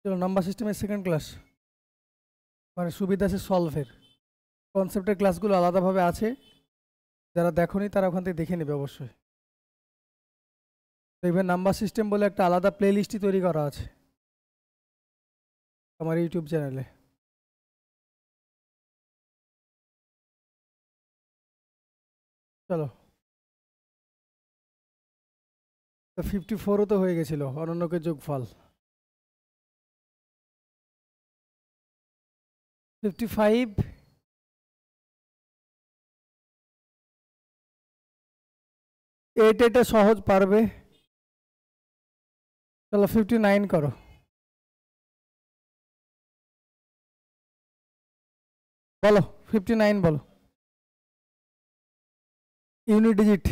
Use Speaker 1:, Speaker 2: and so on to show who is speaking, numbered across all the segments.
Speaker 1: চলো নাম্বার সিস্টেমের second class, মানে সুবিধা আছে সলভের কনসেপ্টের ক্লাসগুলো আলাদাভাবে আছে, যারা দেখোনি তারা ওখান থেকে দেখে নেবে অবশ্যই। দেখবেন নাম্বার সিস্টেম বলে একটা আলাদা প্লে লিস্টই তৈরি করা আছে আমার ইউটিউব চ্যানেলে। চলো, তো 54ও তো হয়ে গেছিল অনন্যকে যোগফল। 55 এটা সহজ পারবে। চলো 59 করো। বলো 59 বলো, ইউনিট ডিজিট।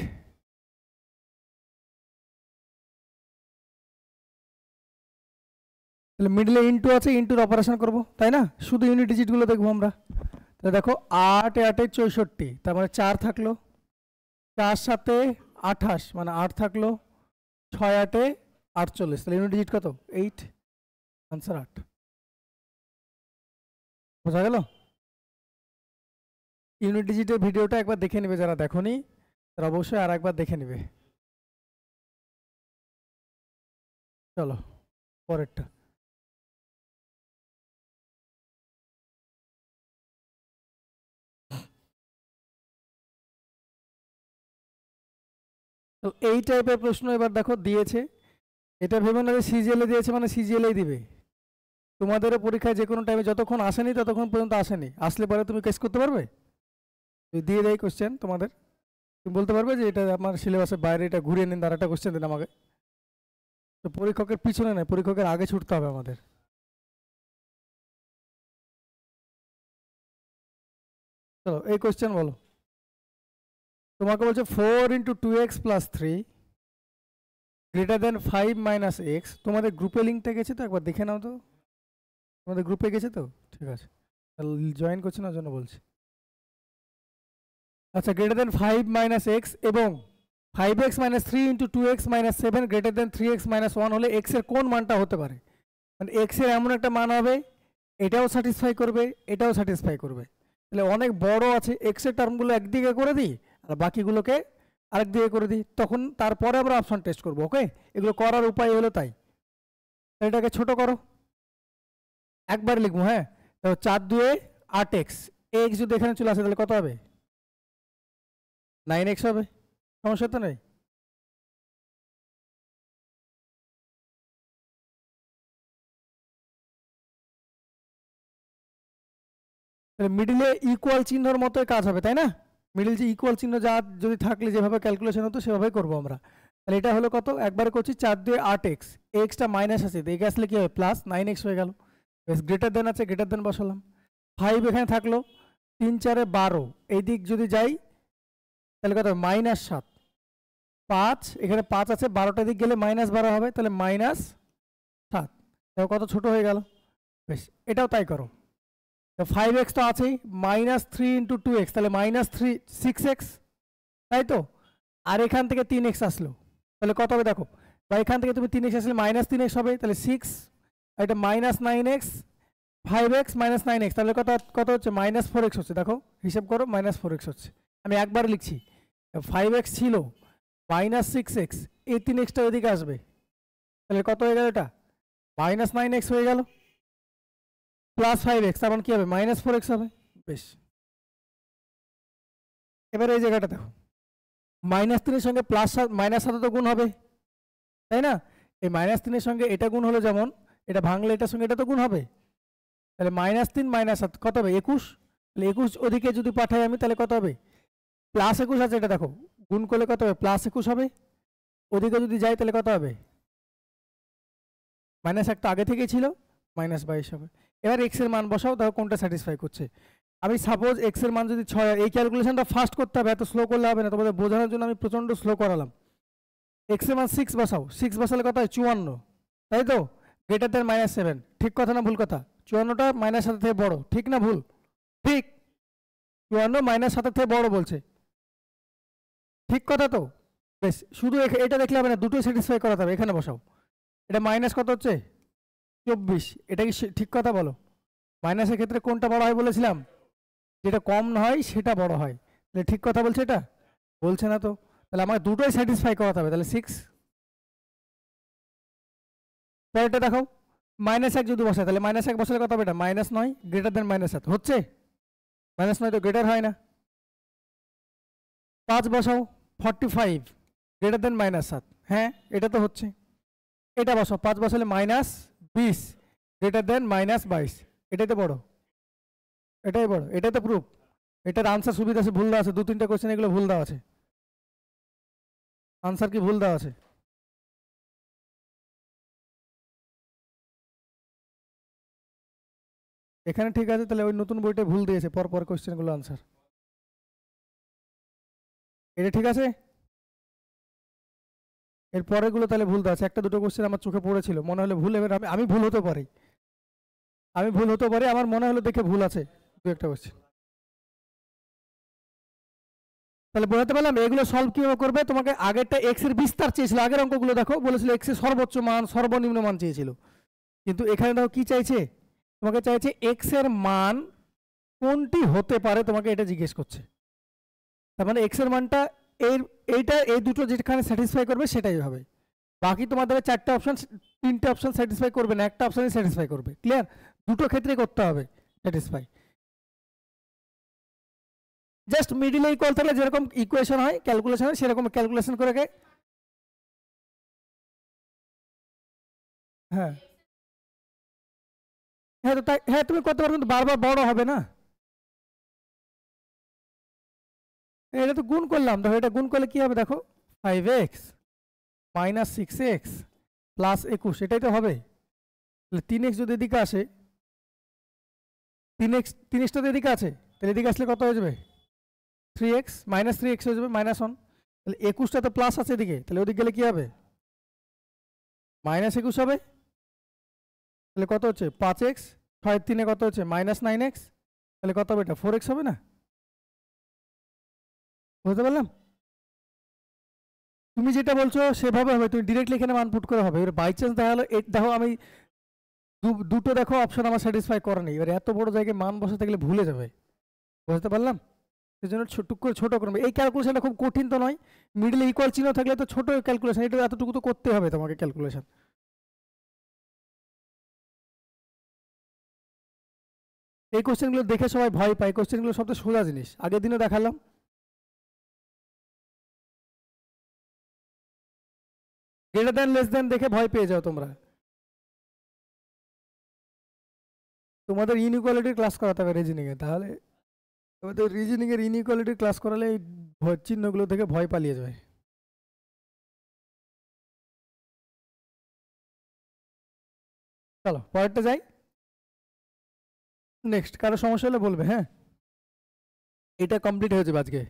Speaker 1: তাহলে মিডলে ইনটু আছে, ইনটুর অপারেশন করব তাই না, শুধু ইউনিট ডিজিটগুলো দেখবো আমরা। তাহলে দেখো 8 8 64, তার মানে 4 থাকলো, 4 7 28 মানে 8 থাকলো, 6 8 48, তাহলে ইউনিট ডিজিট কত 8, আনসার 8। বোঝা গেল? ইউনিট ডিজিটের ভিডিওটা একবার দেখে নেবে, যারা দেখোনি তারা অবশ্যই আর একবার দেখে নেবে। চলো পরেরটা। তো এই টাইপের প্রশ্ন এবার দেখো দিয়েছে, এটা ভেবে না যে সিজিএলএ দিয়েছে মানে সিজিএলএই দিবে। তোমাদেরও পরীক্ষায় যে কোনো টাইমে যতক্ষণ আসেনি ততক্ষণ পর্যন্ত আসেনি, আসলে পরে তুমি কেস করতে পারবে। দিয়ে দেয় কোশ্চেন তোমাদের, তুমি বলতে পারবে যে এটা আমার সিলেবাসের বাইরে, এটা ঘুরিয়ে নিন, আর একটা কোশ্চেন দিন আমাকে। তো পরীক্ষকের পিছনে নয়, পরীক্ষকের আগে ছুটতে হবে আমাদের। চলো এই কোশ্চেন বলো, তোমাকে বলছে 4 × 2x + 3 > 5 - x। তোমাদের গ্রুপে লিঙ্কটা গেছে তো, একবার দেখে নাও তো। তোমাদের গ্রুপে গেছে তো, ঠিক আছে, জয়েন করছে না জন্য বলছি। আচ্ছা, > 5 - x এবং 5x - 3 × 2x - 7 > 3x - 1 হলে x এর কোন মানটা হতে পারে। মানে x এর এমন একটা মান হবে, এটাও স্যাটিসফাই করবে, এটাও স্যাটিসফাই করবে। তাহলে অনেক বড় আছে, x এর টার্মগুলো একদিকে করে দিই আর বাকিগুলোকে আরেক দিকে করে দিই, তখন তারপরে আমরা অপশন টেস্ট করবো। ওকে, এগুলো করার উপায় হলো তাই। এটাকে ছোট করো, একবার লিখবো। হ্যাঁ, 4 2 8x, x যদি এখানে চলে আসে তাহলে কত হবে, 9x হবে। সমস্যা তো নেই। মিডিলে ইকুয়াল চিহ্নর মতো কাজ হবে তাই না, মিডিল যে ইকুয়াল চিহ্ন যা যদি থাকলে যেভাবে ক্যালকুলেশন হতো সেভাবেই করবো আমরা। তাহলে এটা হলো কত, একবার করছি 4 2 8x, এক্সটা মাইনাস আছে, এগিয়ে আসলে কি হবে প্লাস 9x হয়ে গেল। বেশ, গ্রেটার দেন আছে, গ্রেটার দেন বসালাম। 5 এখানে থাকলো, 3 4 12, এই দিক যদি যাই তাহলে কত -7। 5 এখানে 5 আছে, 12টা দিক গেলে -12 হবে, তাহলে -7। দেখো কত ছোট হয়ে গেল। বেশ, এটাও তাই করো। তো 5x তো আছেই, -3 × 2x তাহলে -3 6x, তাই তো। আর এখান থেকে 3x আসলো, তাহলে কত হবে দেখো, বা এখান থেকে তুমি 3x আসলে -3x হবে, তাহলে 6, এটা -9x, 5x - 9x, তাহলে কত কত হচ্ছে -4x হচ্ছে। দেখো হিসাব করো, -4x হচ্ছে। আমি একবার লিখছি, 5x ছিল, -6x, এই 3xটা ওইদিকে আসবে, তাহলে কত হয়ে গেল, এটা -9x হয়ে গেল, +5x, তার মানে কি হবে -4x হবে। বেশ, এবার এই জায়গাটা দেখো, -3 সঙ্গে -7 তো গুণ হবে তাই না, এই -3 সঙ্গে এটা গুণ হলো, যেমন এটা ভাঙলে এটার সঙ্গে এটা তো গুণ হবে, তাহলে -3 -7 কত হবে 21, তাহলে 21 ওদিকে যদি পাঠাই আমি তাহলে কত হবে +21 আছে, এটা দেখো গুণ করলে কত হবে +21 হবে, ওদিকে যদি যাই তাহলে কত হবে -1 তো আগে থেকেই ছিল, -22 হবে। এবার এক্স এর মান বসাও, দেখো কোনটা স্যাটিসফাই করছে। আমি সাপোজ এক্স এর মান যদি 6, এই ক্যালকুলেশনটা ফাস্ট করতে হবে, এত স্লো করলে হবে না, তোমাদের বোঝানোর জন্য আমি প্রচন্ড স্লো করালাম। এক্স এর মান 6 বসাও, 6 বসালে কত হয় 54, তাই তো, গ্রেটার দেন -7, ঠিক কথা না ভুল কথা, 54টা -7 থেকে বড়, ঠিক না ভুল, ঠিক, 54 -7 থেকে বড় বলছে, ঠিক কথা তো। বেশ, শুধু এটা দেখলে হবে না, দুটোই স্যাটিসফাই করাতে হবে। এখানে বসাও, এটা মাইনাস কত হচ্ছে 24। এটা কি ঠিক কথা বলো? মাইনাসের ক্ষেত্রে কোনটা বড় হয় বলেছিলাম? যেটা কম হয় সেটা বড় হয়। তাহলে ঠিক কথা বলছে এটা? বলছে না তো। তাহলে আমাকে দুটোই স্যাটিসফাই করাতে হবে, তাহলে 6। পরেরটা দেখো, -1 যদি বসায় তাহলে -1 বসালে কত হবে? এটা -9 গ্রেটার দেন -7 হচ্ছে? -9 তো গ্রেটার হয় না। 5 বসাও, 45 গ্রেটার দেন -7, হ্যাঁ এটা তো হচ্ছে। এটা বসাও, 5 বসালে -20 গ্রেটার দেন -22, এটাই তো বড়, এটাই বড়, এটাই তো প্রুফ। এটার আনসার সুবিধা আছে, ভুল দেওয়া আছে, 2-3টা কোশ্চেন এগুলো ভুল দেওয়া আছে। আনসার কি ভুল দেওয়া আছে? এখানে ঠিক আছে, তাহলে ওই নতুন বইটা ভুল দিয়েছে, পর কোশ্চেনগুলো আনসার। এটা ঠিক আছে? এর পরেগুলো তাহলে ভুল দেওয়া আছে। একটা দুটো কোশ্চেন আমার চোখে পড়েছিল, মনে হলে ভুল, এবার আমি ভুল হতে পারি, আমার মনে হলো দেখে ভুল আছে দু একটা কোশ্চেন। তাহলে বোঝাতে পারলাম এগুলো সলভ কিভাবে করবে। তোমাকে আগেরটা এক্স এর বিস্তার চেয়েছিল, আগের অঙ্কগুলো দেখো, বলেছিল এক্স এর সর্বোচ্চ মান সর্বনিম্ন মান চেয়েছিল, কিন্তু এখানে দেখো কি চাইছে, তোমাকে চাইছে এক্স এর মান কোনটি হতে পারে, তোমাকে এটা জিজ্ঞেস করছে। তার মানে এক্স এর মানটা এই দুটো যেখানে স্যাটিসফাই করবে সেটাই হবে। বাকি তোমাদের 4টে অপশন, 3টে অপশন স্যাটিসফাই করবে না, একটা অপশনই স্যাটিসফাই করবে। ক্লিয়ার? দুটো ক্ষেত্রে করতে হবে স্যাটিসফাই। জাস্ট মিডিলে ইকুয়াল থাকলে যেরকম ইকুয়েশন হয়, ক্যালকুলেশন হয়, সেরকম ক্যালকুলেশন করে হ্যাঁ হ্যাঁ তো তাই, হ্যাঁ তুমি করতে পারো, কিন্তু বারবার বড় হবে না। এটা তো গুণ করলাম, দেখো এটা গুণ করলে কি হবে দেখো, 5x - 6x +21, এটাই তো হবে। তাহলে 3x যদি এদিকে আসে, 3x তো এদিকে আছে, তাহলে এদিকে আসলে কত হয়ে যাবে? 3x -3x হয়ে যাবে, -1। তাহলে 21টা তো প্লাস আছে এদিকে, তাহলে ওদিকে গেলে কি হবে? -21 হবে। তাহলে কত হচ্ছে? 5x, 6-3 কত হচ্ছে? -9x, তাহলে কত হবে? এটা 4x হবে না? বুঝতে পারলাম? তুমি যেটা বলছো সেভাবে হবে, তুমি ডিরেক্টলি এখানে মান পুট করে হবে। এবার বাই চান্স দেখা হলো, দেখো আমি দুটো দেখো অপশন আমার স্যাটিসফাই করে নেই, এবার এত বড় জায়গায় মান বসাতে গেলে ভুলে যাবে। বুঝতে পারলাম? সেই জন্য টুক করে ছোট করবে। এই ক্যালকুলেশনটা খুব কঠিন তো নয়, মিডলে ইকুয়াল চিহ্ন থাকলে তো ছোট ক্যালকুলেশন, এটা এতটুকু তো করতে হবে তোমাকে ক্যালকুলেশন। এই কোশ্চেনগুলো দেখে সবাই ভয় পায়, কোশ্চেনগুলো সবচেয়ে সোজা জিনিস, আগের দিনও দেখালাম। গ্রেটার দেন লেস দেন দেখে ভয় পেয়ে যাও তোমরা। তোমাদের ইনইকুয়ালিটির ক্লাস করাতে হবে রিজনিং এ, তাহলে তোমাদের রিজনিং এর ইনইকুয়ালিটির ক্লাস করালে এই চিহ্নগুলো থেকে ভয় পালিয়ে যাবে। চলো পরেরটা যাই। নেক্সট কারো সমস্যা হলে বলবে, হ্যাঁ এটা কমপ্লিট হয়ে যাবে আজকে।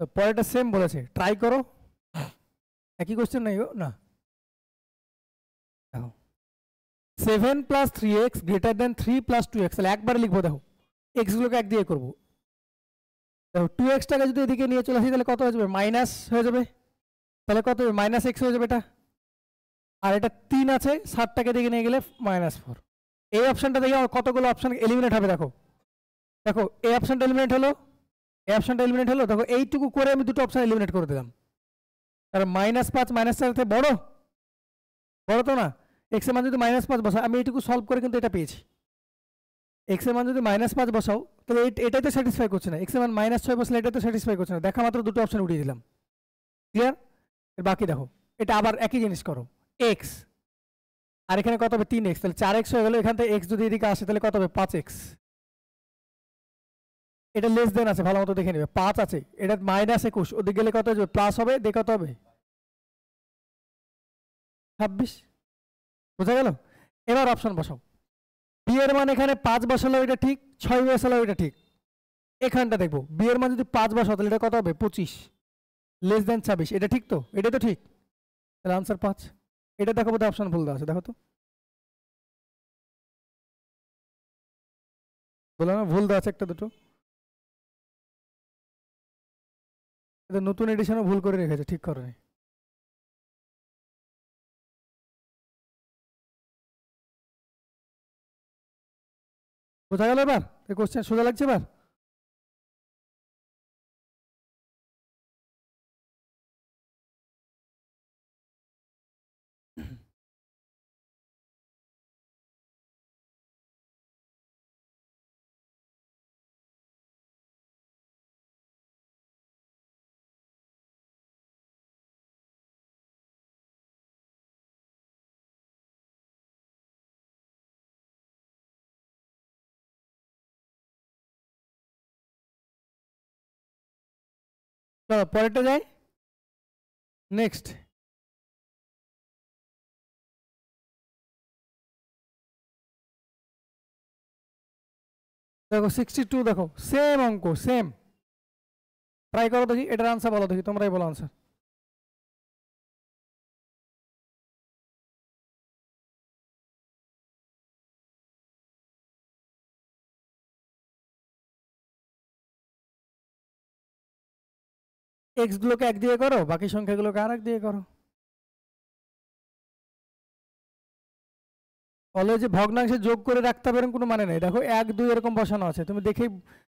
Speaker 1: তো পরেরটা সেম বলেছে, ট্রাই করো। একই কোশ্চেন নাই গো না, দেখো 7 + 3x গ্রেটার দেন 3 + 2x, তাহলে একবারে লিখবো। দেখো এক্স গুলোকে এক দিয়ে করবো। দেখো 2x-টাকে যদি এদিকে নিয়ে চলে আসি তাহলে কত হয়ে যাবে? মাইনাস হয়ে যাবে, তাহলে কত হবে? -x হয়ে যাবে এটা। আর এটা 3 আছে, 7টাকে দিকে নিয়ে গেলে -4। এই অপশনটা দেখে আমার কতগুলো অপশন এলিমিনেট হবে দেখো। দেখো এই অপশনটা এলিমিনেট হলো, এই অপশনটা এলিমিনেট হলো, দেখো এইটুকু করে আমি দুটো অপশন এলিমিনেট করে দিলাম। কারণ -5 -4 থেকে বড়, বড় তো না। এক্স এর মান যদি -5 বসাও, আমি এইটুকু সলভ করে কিন্তু এটা পেয়েছি। এক্স এর মান যদি -5 বসাও তাহলে এটাই তো স্যাটিসফাই করছে না, এক্স এর মান -6 বসলে এটা তো স্যাটিসফাই করছে না, দেখা মাত্র দুটো অপশন উঠিয়ে দিলাম। ক্লিয়ার? এর বাকি দেখো, এটা আবার একই জিনিস করো, এক্স আর এখানে কত হবে? 3x, তাহলে 4x হয়ে গেল। এখান থেকে এক্স যদি এদিকে আসে তাহলে কত হবে? 5x। এটা লেস দেন আছে, ভালো মতো দেখে নেবে, 5 আছে, এটা -21, ওদিকে গেলে কত হবে? প্লাস হবে, দেখে কত হবে? 26। বোঝা গেল? এবার অপশন বসাও। বি এর মান এখানে 5 বসালো এটা ঠিক, 6 বসালো এটা ঠিক। এখানটা দেখবো বি এর মান যদি 5 বসাও তাহলে এটা কত হবে? 25 লেস দেন 26, এটা ঠিক তো? এটা তো ঠিক, তাহলে আনসার 5। এটা দেখো বোধহয় অপশন ভুল দেওয়া আছে, দেখো তো। বললাম না ভুল দেওয়া আছে একটা দুটো, এটা নতুন এডিশনও ভুল করে রেখেছে, ঠিক করে বোঝা গেল? এবার এই কোশ্চেন সোজা লাগছে এবার? চলো পরেরটা যাই। নেক্সট দেখো 62, দেখো সেম অঙ্ক, সেম। ট্রাই করো দেখি, এটার আনসার বলো দেখি, তোমরাই বলো আনসার। এক্স গুলোকে এক দিয়ে করো, বাকি সংখ্যাগুলোকে আর এক দিয়ে করো। অলওয়েজ যে ভগ্নাংশে যোগ করে রাখতে হবে এরকম কোনো মানে নেই। দেখো 1 2 এরকম বসানো আছে, তুমি দেখে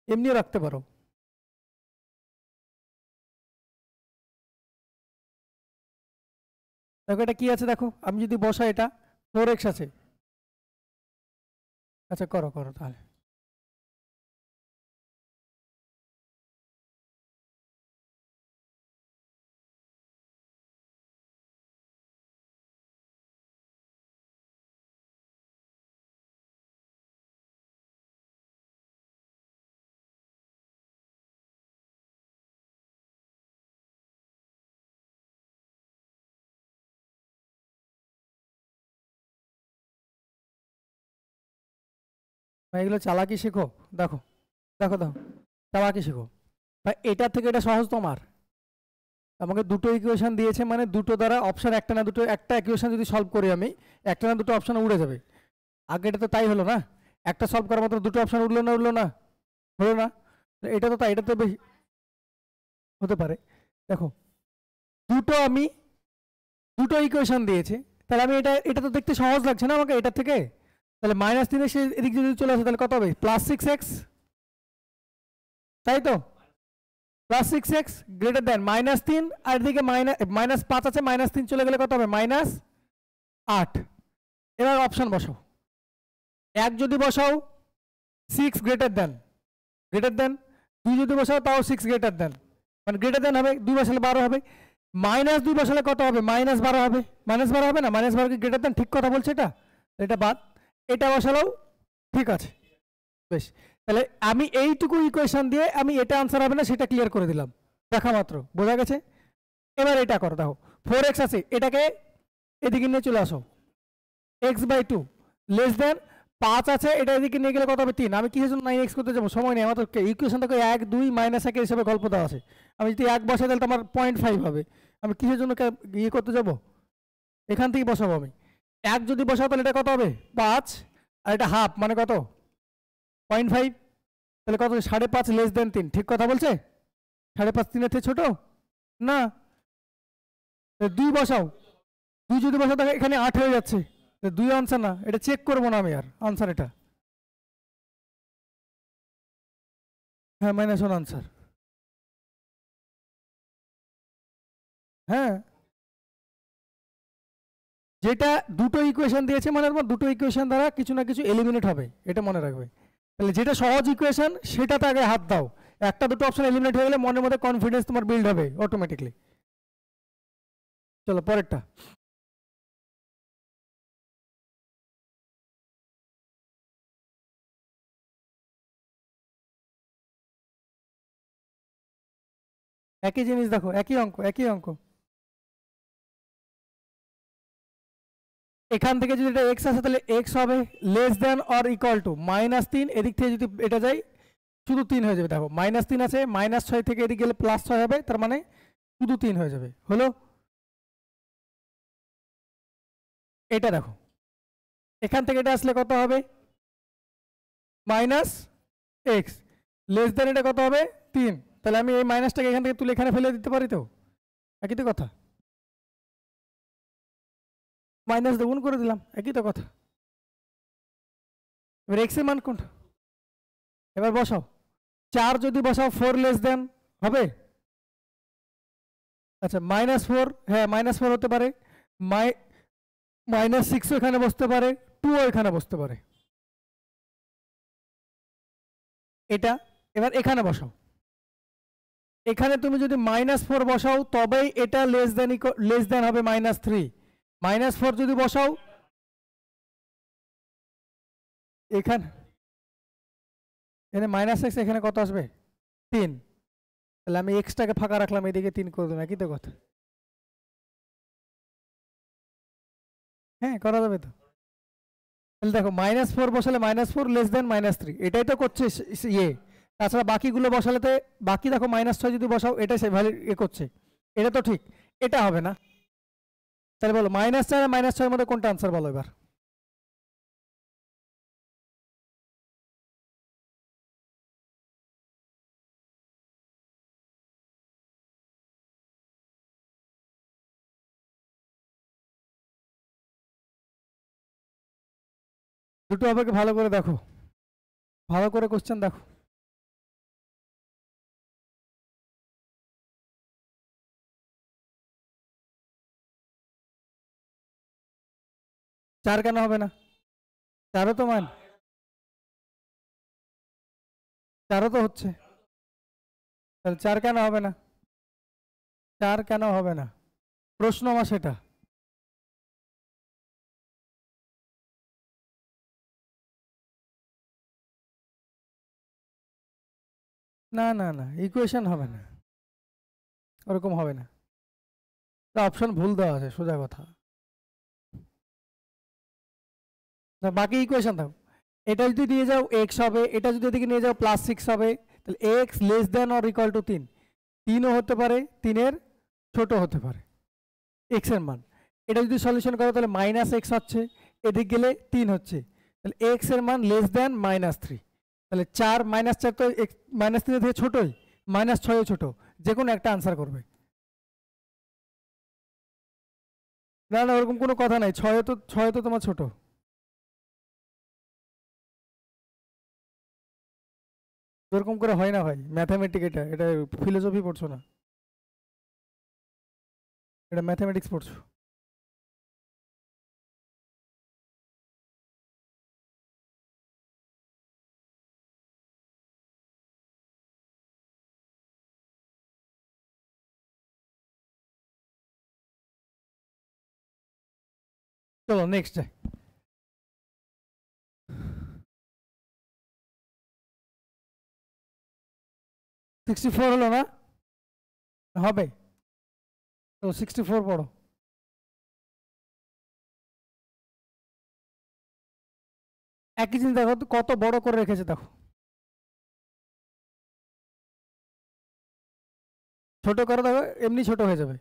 Speaker 1: এমনিও রাখতে পারো। দেখো এটা কি আছে, দেখো আমি যদি বসাই এটা 4x আছে। আচ্ছা করো করো তাহলে। ভাই এগুলো চালাকি শেখো। দেখো দেখো দেখো, চালাকি শেখো ভাই। এটা থেকে এটা সহজ তোমার। আমাকে দুটো ইকুয়েশন দিয়েছে, মানে দুটো দ্বারা অপশন একটা না দুটো, একটা ইকুয়েশন যদি সলভ করি আমি, একটা না দুটো অপশন উড়ে যাবে। আগে এটা তো তাই হলো না, একটা সলভ করার মাত্র দুটো অপশন উঠলো না, উঠলো না, হলো না? এটা তো তাই, এটা তো বেশি হতে পারে। দেখো দুটো আমি দুটো ইকুয়েশন দিয়েছে, তাহলে আমি এটা এটা তো দেখতে সহজ লাগছে না আমাকে এটা থেকে। তাহলে -3 সে এদিক যদি চলে আসে তাহলে কত হবে? +6x, তাই তো? +6x গ্রেটার দেন -3, আর এদিকে -5 আছে, -3 চলে গেলে কত হবে? -8। এবার অপশন বসাও, 1 যদি বসাও 6 গ্রেটার দেন, 2 যদি বসাও তাও 6 গ্রেটার দেন, মানে গ্রেটার দেন হবে, 2 বসালে 12 হবে। -2 বসালে কত হবে? -12 হবে। -12 হবে না? -12 কি গ্রেটার দেন? ঠিক কথা বলছে এটা, এটা বাদ। এটা বসালেও ঠিক আছে, বেশ। তাহলে আমি এইটুকু ইকুয়েশন দিয়ে আমি এটা আনসার হবে না সেটা ক্লিয়ার করে দিলাম, দেখা মাত্র বোঝা গেছে। এবার এটা করো, দেখো 4x আছে, এটাকে এদিকে নিয়ে চলে আসো, x/2 লেস দেন 5 আছে, এটা এদিকে নিয়ে গেলে কত হবে? 3। আমি কিসের জন্য 9x করতে যাবো? সময় নেই আমার তো, ইকুয়েশন দেখো 1 2 -1 হিসেবে গল্প দেওয়া আছে। আমি যদি 1 বসাই তাহলে তো আমার 0.5 হবে। আমি কিসের জন্য ইয়ে করতে যাবো? এখান থেকে বসাবো আমি। 1 যদি বসাও তাহলে এটা কত হবে? 5, আর এটা হাফ মানে কত? 0.5। তাহলে কত? 5.5 লেস দেন 3। ঠিক কথা বলছে? 5.5 3-এর থেকে ছোট না? 2 বসাও, 2 যদি বসাও তাহলে এখানে 8 হয়ে যাচ্ছে। 2 আনসার না, এটা চেক করবো না আমি আর আনসার এটা। হ্যাঁ -1 আনসার। হ্যাঁ, যেটা দুটো ইকুয়েশন দিয়েছে মানে দুটো ইকুয়েশন দ্বারা কিছু না কিছু এলিমিনেট হবে, এটা মনে রাখবে। তাহলে যেটা সহজ ইকুয়েশন সেটাতে আগে হাত দাও, একটা দুটো অপশন এলিমিনেট হয়ে গেলে মনের মধ্যে কনফিডেন্স তোমার বিল্ড হবে অটোমেটিকলি। চলো পরেরটা। একই জিনিস, দেখো একই অঙ্ক, একই অঙ্ক। এখান থেকে যদি এটা এক্স আসে তাহলে এক্স হবে less than or equal two -3, এদিক থেকে যদি এটা যায় শুধু 3 হয়ে যাবে। দেখো -3 আছে, -6 থেকে এদিকে গেলে +6 হবে, তার মানে শুধু 3 হয়ে যাবে, হলো? এটা দেখো এখান থেকে এটা আসলে কত হবে? -x লেস দেন এটা কত হবে? 3। তাহলে আমি এই মাইনাসটাকে এখান থেকে তুলে এখানে ফেলে দিতে পারি তো, একই তো কথা। মাইনাস দিয়ে গুণ করে দিলাম, একই তো কথা। এবার এক্স এর মান কোনটা? এবার বসাও 4 যদি বসাও 4 লেস দেন হবে। আচ্ছা -4, হ্যাঁ -4 হতে পারে, -6 এখানে বসতে পারে, 2 এখানে বসতে পারে। এটা এবার এখানে বসাও, এখানে তুমি যদি -4 বসাও তবেই এটা লেস দেন হবে -3। -4 যদি বসাও এখানে -x, এখানে কত আসবে 3, তাহলে আমি এক্সটাকে ফাঁকা রাখলাম, এদিকে 3 করে দেবো, একই তো কথা। হ্যাঁ করা যাবে তো। তাহলে দেখো -4 বসালে -4 লেস দেন -3, এটাই তো করছে ইয়ে। তাছাড়া বাকিগুলো বসালে তো বাকি দেখো -6 যদি বসাও এটা সে ভ্যালু করছে, এটা তো ঠিক, এটা হবে না। তাহলে বলো -4 আর -6 মধ্যে কোনটা আনসার বলো এবার। দুটো হবে কি, ভালো করে দেখো, ভালো করে কোশ্চেন দেখো। চার কেন হবে না, চারও তো চারও তো হচ্ছে, তাহলে 4 কেন হবে না, 4 কেন হবে না, প্রশ্ন আমার সেটা। না না না, ইকুয়েশন হবে না, ওরকম হবে না, অপশন ভুল দেওয়া আছে সোজা কথা। বাকি ইকুয়েশন দাও, এটা যদি নিয়ে যাও x হবে, এটা যদি এদিকে নিয়ে যাও +6 হবে, তাহলে x less than or equal two 3, 3ও হতে পারে, 3-এর ছোট হতে পারে x এর মান। এটা যদি সলিউশন করো তাহলে -x হচ্ছে, এদিক গেলে 3 হচ্ছে, তাহলে x এর মান লেস দেন -3, তাহলে 4 -4 তো -3 থেকে ছোটই, -6ও ছোট, যে কোনো একটা আনসার করবে। না না ওরকম কোনো কথা নাই, 6 তো তোমার ছোট। ওরকম করে হয় না ভাই, ম্যাথামেটিক, এটা এটা ফিলোসফি পড়ছো না, এটা ম্যাথামেটিক্স পড়ছো। চলো নেক্সট যাই। $64 হলো না, হবে তো 64 পড়ো। একই জিনিস দেখো তো কত বড় করে রেখেছে, দেখো ছোট করে দেখো, এমনি ছোট হয়ে যাবে।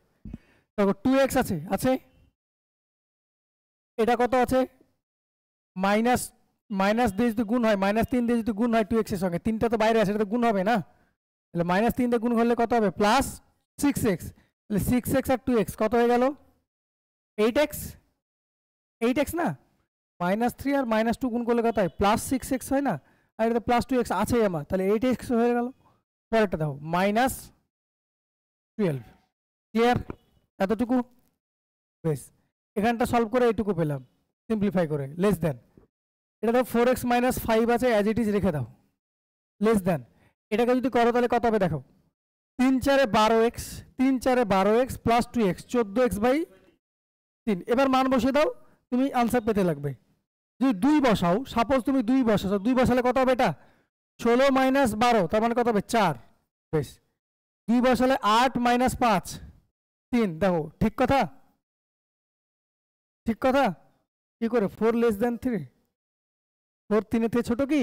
Speaker 1: দেখো 2x আছে, আছে, এটা কত আছে, মাইনাস মাইনাস দিয়ে যদি গুণ হয়, -3 দিয়ে যদি গুণ হয় 2x এর সঙ্গে, 3টা তো বাইরে আছে, এটা তো গুণ হবে না, তাহলে -3 দিয়ে গুণ করলে কত হবে +6x, তাহলে 6x আর 2x কত হয়ে গেল 8x, 8x না, -3 আর -2 গুণ করলে কত হয় +6x হয় না, আর এটা +2x আছেই আমার, তাহলে 8x হয়ে গেল। পরেরটা দেখো -12, ক্লিয়ার এতটুকু, বেশ। এখানটা সলভ করে এইটুকু পেলাম, সিম্পলিফাই করে লেস দেন, এটা দেখো 4x - 5 আছে, অ্যাজ ইট ইজ রেখে দাও, লেস দেন। এটাকে যদি করো তাহলে কত হবে দেখো, 3 4 12x, 3 4 12x plus 2x 14x/3, এবার মান বসিয়ে দাও, তুমি আনসার পেতে লাগবে। যদি 2 বসাও, সাপোজ তুমি 2 বসাও, 2 বসালে কত হবে, এটা 16 - 12, তার মানে কত হবে 4, বেশ। 2 বসালে 8 - 5 3, দেখো ঠিক কথা, ঠিক কথা। কি করে 4 লেস দেন 3, 4 3 থেকে ছোট কি,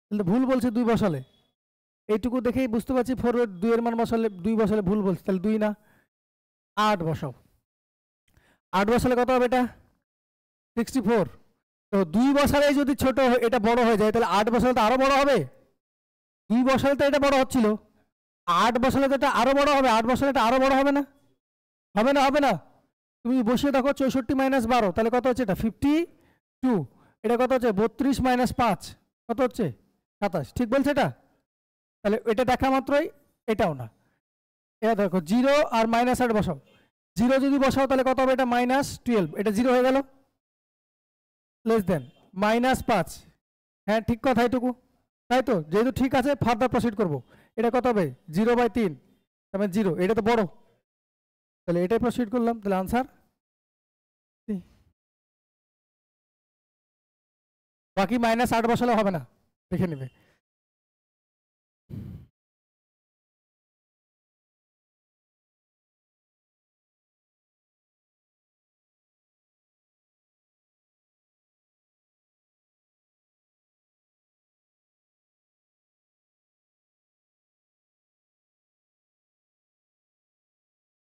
Speaker 1: তাহলে ভুল বলছে 2 বসালে, এইটুকু দেখেই বুঝতে পারছি 4 এর 2 এর মান বসালে 2 বসালে ভুল বলছে, তাহলে 2 না 8 বসাও, 8 বসালে কত হবে এটা 64, তো 2 বসালে যদি ছোট এটা বড় হয়ে যায়, তাহলে 8 বসালে তো আরো বড় হবে, 2 বসালে তো এটা বড় হচ্ছিল, 8 বসালে তো এটা আরো বড় হবে, 8 বসালে এটা আরো বড় হবে না, হবে না, হবে না। তুমি বসিয়ে দেখো 64 - 12, তাহলে কত হচ্ছে এটা 52, এটা কত হচ্ছে 32 - 5, কত হচ্ছে 27 ঠিক বলছে এটা? তাহলে এটা দেখা মাত্রই এটাও না। এটা দেখো 0 আর -8 বসাও, 0 যদি বসাও তাহলে কত হবে? এটা -12, এটা 0 হয়ে গেল, লেস দেন -5। হ্যাঁ ঠিক কথা এটুকু, তাই তো? যেহেতু ঠিক আছে ফার্দার প্রসিড করব। এটা কত হবে? 0/3, তার 0, এটা তো বড়, তাহলে এটাই প্রসিড করলাম। তাহলে আনসার, বাকি -8 বসালে হবে না, দেখে নেবে।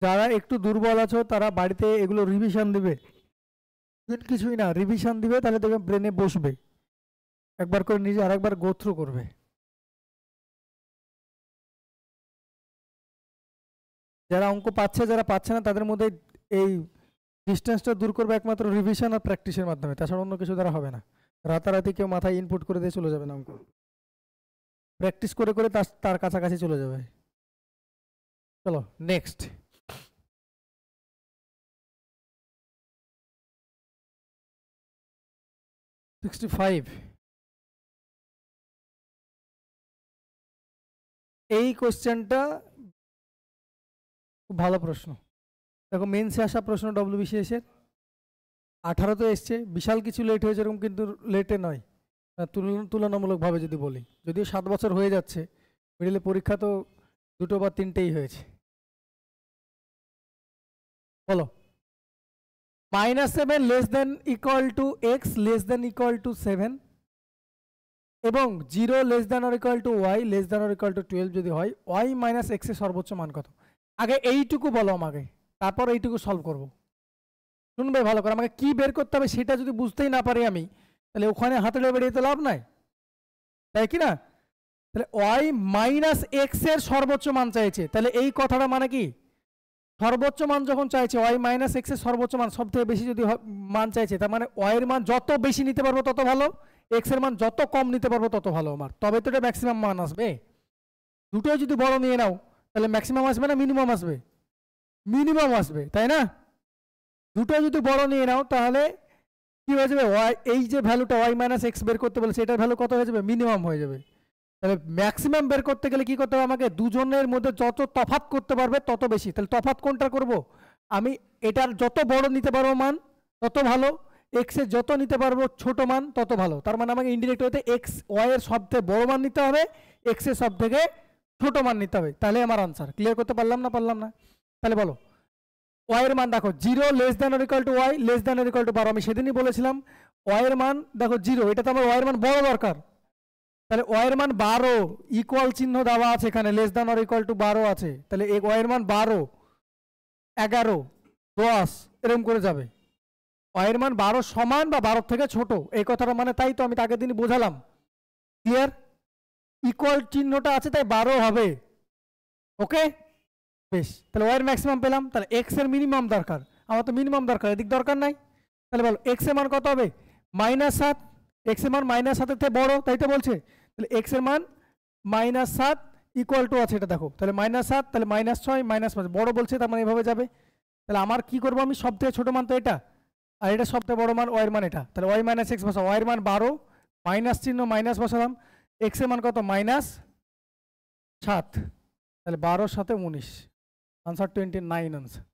Speaker 1: যারা একটু দুর্বল আছো তারা বাড়িতে এগুলো রিভিশন দিবে, কিছুই না রিভিশন দিবে, তাহলে দেখবে ব্রেনে বসবে, একবার করে নিজে আরেকবার গো থ্রু করবে। যারা অঙ্ক পাচ্ছে, যারা পাচ্ছে না, তাদের মধ্যে এই ডিস্টেন্সটা দূর করবে একমাত্র রিভিশন আর প্র্যাকটিসের মাধ্যমে, তাছাড়া অন্য কিছু দ্বারা হবে না। রাতারাতি কেউ মাথায় ইনপুট করে দিয়ে চলে যাবে না, অঙ্ক প্র্যাকটিস করে করে তার কাছাকাছি চলে যাবে। চলো নেক্সট। এই কোশ্চেনটা খুব ভালো প্রশ্ন। দেখো মেন্সে আসা প্রশ্ন WBCS এর 18 এসছে, বিশাল কিছু লেট হয়েছে এরকম কিন্তু লেটে নয়, তুলনামূলকভাবে যদি বলি, যদিও 7 বছর হয়ে যাচ্ছে, মিডিলে পরীক্ষা তো 2টো বা 3টেই হয়েছে। বলো -7 less than equal to x less than equal to 7 এবং 0 less than or equal two y less than or equal to 12 যদি হয়, y মাইনাস x এর সর্বোচ্চ মান কত? আগে এইটুকু বলো আমাকে, তারপর এইটুকু সলভ করব। শুনবে ভালো করে, আমাকে কি বের করতে হবে সেটা যদি বুঝতেই না পারি আমি, তাহলে ওখানে হাতড়ে বেরিয়ে তো লাভ নাই, তাই কি না? তাহলে y মাইনাস এক্স এর সর্বোচ্চ মান চাইছে, তাহলে এই কথাটা মানে কি? সর্বোচ্চ মান যখন চাইছে, y মাইনাস এক্স এর সর্বোচ্চ মান, সব থেকে বেশি যদি মান চাইছে, তার মানে y এর মান যত বেশি নিতে পারবো তত ভালো, এক্স এর মান যত কম নিতে পারবো তত ভালো আমার, তবে তো এটা ম্যাক্সিমাম মান আসবে। দুটোই যদি বড় নিয়ে নাও তাহলে ম্যাক্সিমাম আসবে না মিনিমাম আসবে? মিনিমাম আসবে, তাই না? দুটো যদি বড় নিয়ে নাও তাহলে কি হয়ে যাবে? এই যে ভ্যালুটা y মাইনাস এক্স বের করতে বলে, সেটার ভ্যালু কত হয়ে যাবে? মিনিমাম হয়ে যাবে। তাহলে ম্যাক্সিমাম বের করতে গেলে কি করতে হবে আমাকে? দুজনের মধ্যে যত তফাৎ করতে পারবে তত বেশি। তাহলে তফাৎ কোনটা করব আমি? এটার যত বড় নিতে পারবো মান তত ভালো, এক্স এর যত নিতে পারবো ছোট মান তত ভালো। তার মানে আমাকে ইনডিরেক্ট হতে এক্স ওয়াই এর সব থেকে বড় মান নিতে হবে, এক্স এর সব থেকে ছোট মান নিতে হবে, তাহলে আমার আনসার। ক্লিয়ার করতে পারলাম না? পারলাম না? তাহলে বলো ওয়াই এর মান দেখো 0 less than or equal to Y less than or equal to 12। আমি সেদিনই বলেছিলাম ওয়াই এর মান দেখো 0, এটা তো আমার ওয়াই এর মান বড় দরকার, তাহলে ওয়াই এর মান 12, ইকুয়াল চিহ্ন দেওয়া আছে এখানে, less than or equal to 12 আছে, তাহলে এই ওয়াই এর মান 12, 11, 10 এরকম করে যাবে। ওয়াই এর মান 12 সমান বা 12 থেকে ছোট, এই কথাটা মানে, তাই তো আমি আগের দিনই বোঝালাম। ক্লিয়ার? ইকুয়াল চিহ্নটা আছে তাই 12 হবে। ওকে বেশ, তাহলে ওয়াই এর ম্যাক্সিমাম পেলাম, তাহলে এক্স এর মিনিমাম দরকার, আমার তো মিনিমাম দরকার, এদিক দরকার নাই। তাহলে বলো এক্স এর মান কত হবে? -7, এক্স এর মান -7 থেকে বড়, তাই তো বলছে, তাহলে এক্স এর মান -7 ইকুয়াল টু আছে, এটা দেখো, তাহলে -7, তাহলে -6 -5 বড় বলছে, তার মানে এভাবে যাবে। তাহলে আমার কি করবো? আমি সব থেকে ছোট মান তো এটা, আর এটা সব থেকে বড় মান ওয়াই এর মান এটা, তাহলে ওয়াই মাইনাস এক্স বসাও, ওয়াই এর মান 12, মাইনাস চিহ্ন মাইনাস বসালাম, এক্স এর মান কত? -7, তাহলে 12 সাথে 19, আনসার 29 আনসার।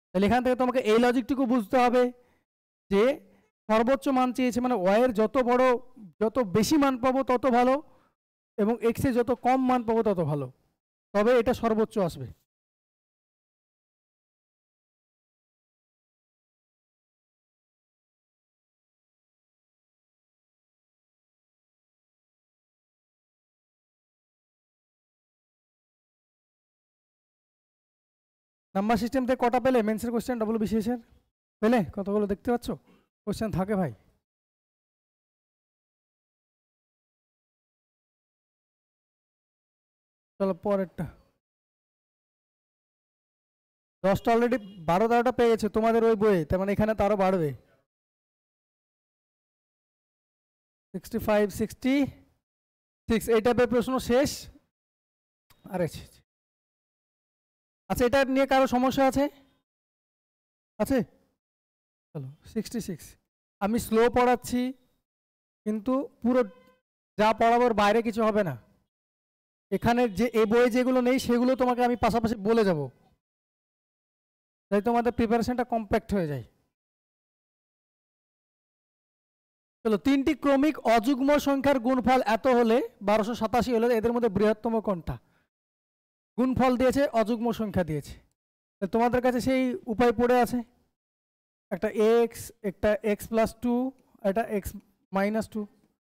Speaker 1: তাহলে এখান থেকে তোমাকে এই লজিকটুকু বুঝতে হবে যে সর্বোচ্চ মান চেয়েছে মানে ওয়াই এর যত বড়, যত বেশি মান পাবো তত ভালো, এবং এক্স এর যত কম মান পাবো তত ভালো, তবে এটা সর্বোচ্চ আসবে। নাম্বার সিস্টেম থেকে কটা পেলে মেন্সের কোশ্চেন WBCS এর? পেলে কতগুলো দেখতে পাচ্ছ কোশ্চেন থাকে ভাই? চলো পরেরটা। 10টা অলরেডি, 12-13টা পেয়ে গেছে তোমাদের ওই বইয়ে, তার মানে এখানে তো আরো বাড়বে। 65 66 এই টাইপের প্রশ্ন শেষ। আরে আচ্ছা, এটা নিয়ে কারো সমস্যা আছে? আছে? চলো 66। আমি স্লো পড়াচ্ছি, কিন্তু পুরো যা পড়াবার বাইরে কিছু হবে না। এখানে যে এ বই যেগুলো নেই সেগুলো তোমাকে আমি পাশাপাশি বলে যাব, তাই তোমাদের প্রিপারেশনটা কম্প্যাক্ট হয়ে যায়। চলো, 3টি ক্রমিক অযুগ্ম সংখ্যার গুণফল এত হলে 1287 হলে এদের মধ্যে বৃহত্তম কোনটা? গুণফল দিয়েছে, অযুগ্ম সংখ্যা দিয়েছে, তোমাদের কাছে সেই উপায় পড়ে আছে। একটা এক্স, একটা x+2, একটা x-2।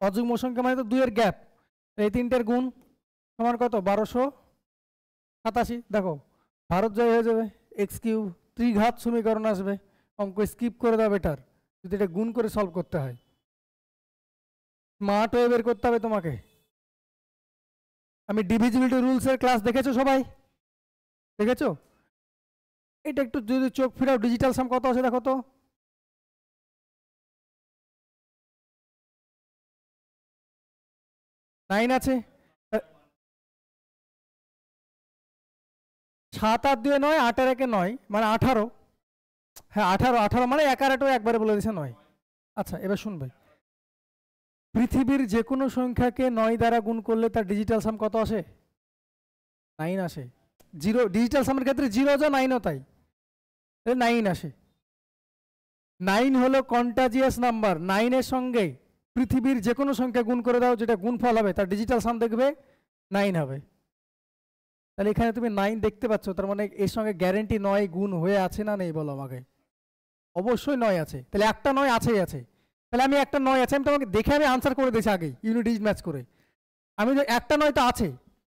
Speaker 1: অযুগ্ম সংখ্যা মানে তো 2 এর গ্যাপ। এই 3টের গুণ সমান কত? 1287। দেখো ভারত জয় হয়ে যাবে। x³ ত্রিঘাত সমীকরণ আসবে। অঙ্ক স্কিপ করে দেওয়া বেটার যদি এটা গুণ করে সলভ করতে হয়। স্মার্ট হয়ে বের করতে হবে তোমাকে। আমি ডিভিজিবিলিটি রুলসের ক্লাস দেখেছো সবাই? দেখেছো? এটা একটু যদি চোখ ফিরাও, ডিজিটাল সাম কত আছে দেখো তো। নাইন আছে। 7 আর 2 9, 8 আর 1 9, মানে 18। হ্যাঁ 18 মানে 1 আর 8 একবারে বলে দিয়েছে 9। আচ্ছা এবার শুনবে, পৃথিবীর যে কোনো সংখ্যাকে 9 দ্বারা গুণ করলে তার ডিজিটাল সাম কত আসে? 9 আসে। জিরো ডিজিটাল সামের ক্ষেত্রে 0 যা 9ও তাই, 9 আসে। 9 হলো কন্টাজিয়াস নাম্বার। 9 এর সঙ্গে পৃথিবীর যে কোনো সংখ্যা গুণ করে দাও, যেটা গুণফল হবে তার ডিজিটাল সাম দেখবে 9 হবে। তাহলে এখানে তুমি 9 দেখতে পাচ্ছ, তার মানে এর সঙ্গে গ্যারেন্টি 9 গুণ হয়ে আছে না নেই বলো আমাকে? অবশ্যই 9 আছে। তাহলে একটা 9 আছেই আছে। তাহলে আমি একটা 9 আছে, আমি তোমাকে দেখে আমি আনসার করে দিয়েছি আগেই ইউনিট ডিজিট ম্যাচ করে। আমি একটা 9 তো আছে,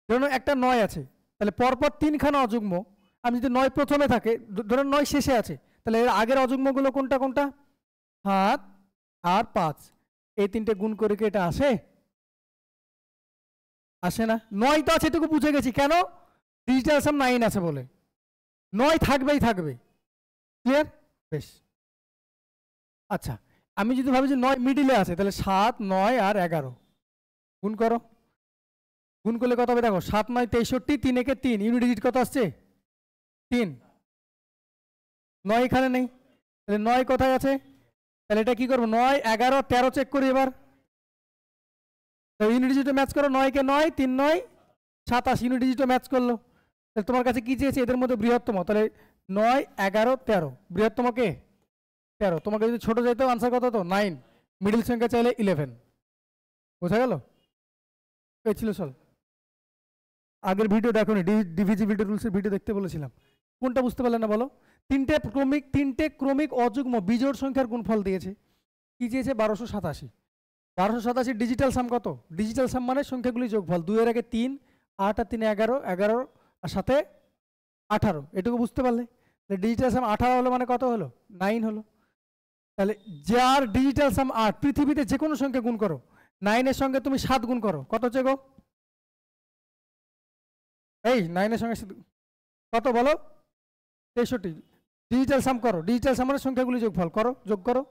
Speaker 1: ধরুন একটা 9 আছে, তাহলে পরপর 3খানা অযুগ্ম। আমি যদি 9 প্রথমে থাকে, ধরুন 9 শেষে আছে, তাহলে এর আগের অযুগ্মগুলো কোনটা কোনটা? 7 আর 5। এই 3টে গুণ করে কি এটা আসে? আসে না। 9 তো আছে, এটুকু বুঝে গেছি। কেন? ডিজিটাল সাম 9 আছে বলে। 9 থাকবেই থাকবে। ক্লিয়ার? বেশ। আচ্ছা, আমি যদি ভাবি যে 9 মিডিলে আছে, তাহলে 7 9 আর 11 গুণ করো। গুণ করলে কত হবে দেখো? 7 9 63, 3 একে 3, ইউনিট ডিজিট কত আসছে? 3। 9 এখানে নেই, তাহলে 9 কোথায় আছে? তাহলে এটা কি করবো? 9 11 13 চেক করি এবার। ইউনিট ডিজিটে ম্যাচ করো। 9 কে 9, 3 9 27, ইউনিট ডিজিটে ম্যাচ করলো। তাহলে তোমার কাছে কি চেয়েছে? এদের মধ্যে বৃহত্তম। তাহলে 9 11 13, বৃহত্তম কে? 13। তোমাকে যদি ছোট চাইতো আনসার কত হতো? 9। মিডিল সংখ্যা চাইলে 11। বোঝা গেল? এই ছিল সল। আগের ভিডিও দেখো নি, ডিভিজিবিলিটি রুলসের ভিডিও দেখতে বলেছিলাম। কোনটা বুঝতে পারলে না বলো? 3টে ক্রমিক অযুগ্ম বিজোড় সংখ্যার গুণফল দিয়েছে। কি চেয়েছে? 1287। 1287 ডিজিটাল সাম কত? ডিজিটাল সাম মানে সংখ্যাগুলি যোগফল। 2 এর আগে 3, 8 আর 3 11, 11 আর সাথে 18। এটুকু বুঝতে পারলে? ডিজিটাল সাম 18 হলো মানে কত হলো? 9 হলো। তাহলে যার ডিজিটাল সাম 8, পৃথিবীতে যে কোনো সংখ্যা গুণ করো, 9 এর সঙ্গে তুমি 7 গুণ করো, কত হচ্ছে গো? এই 9 এর সঙ্গে কত বলো? 63। ডিজিটাল সাম করো, ডিজিটাল সাম মানে সংখ্যাগুলি যোগফল করো, যোগ করো,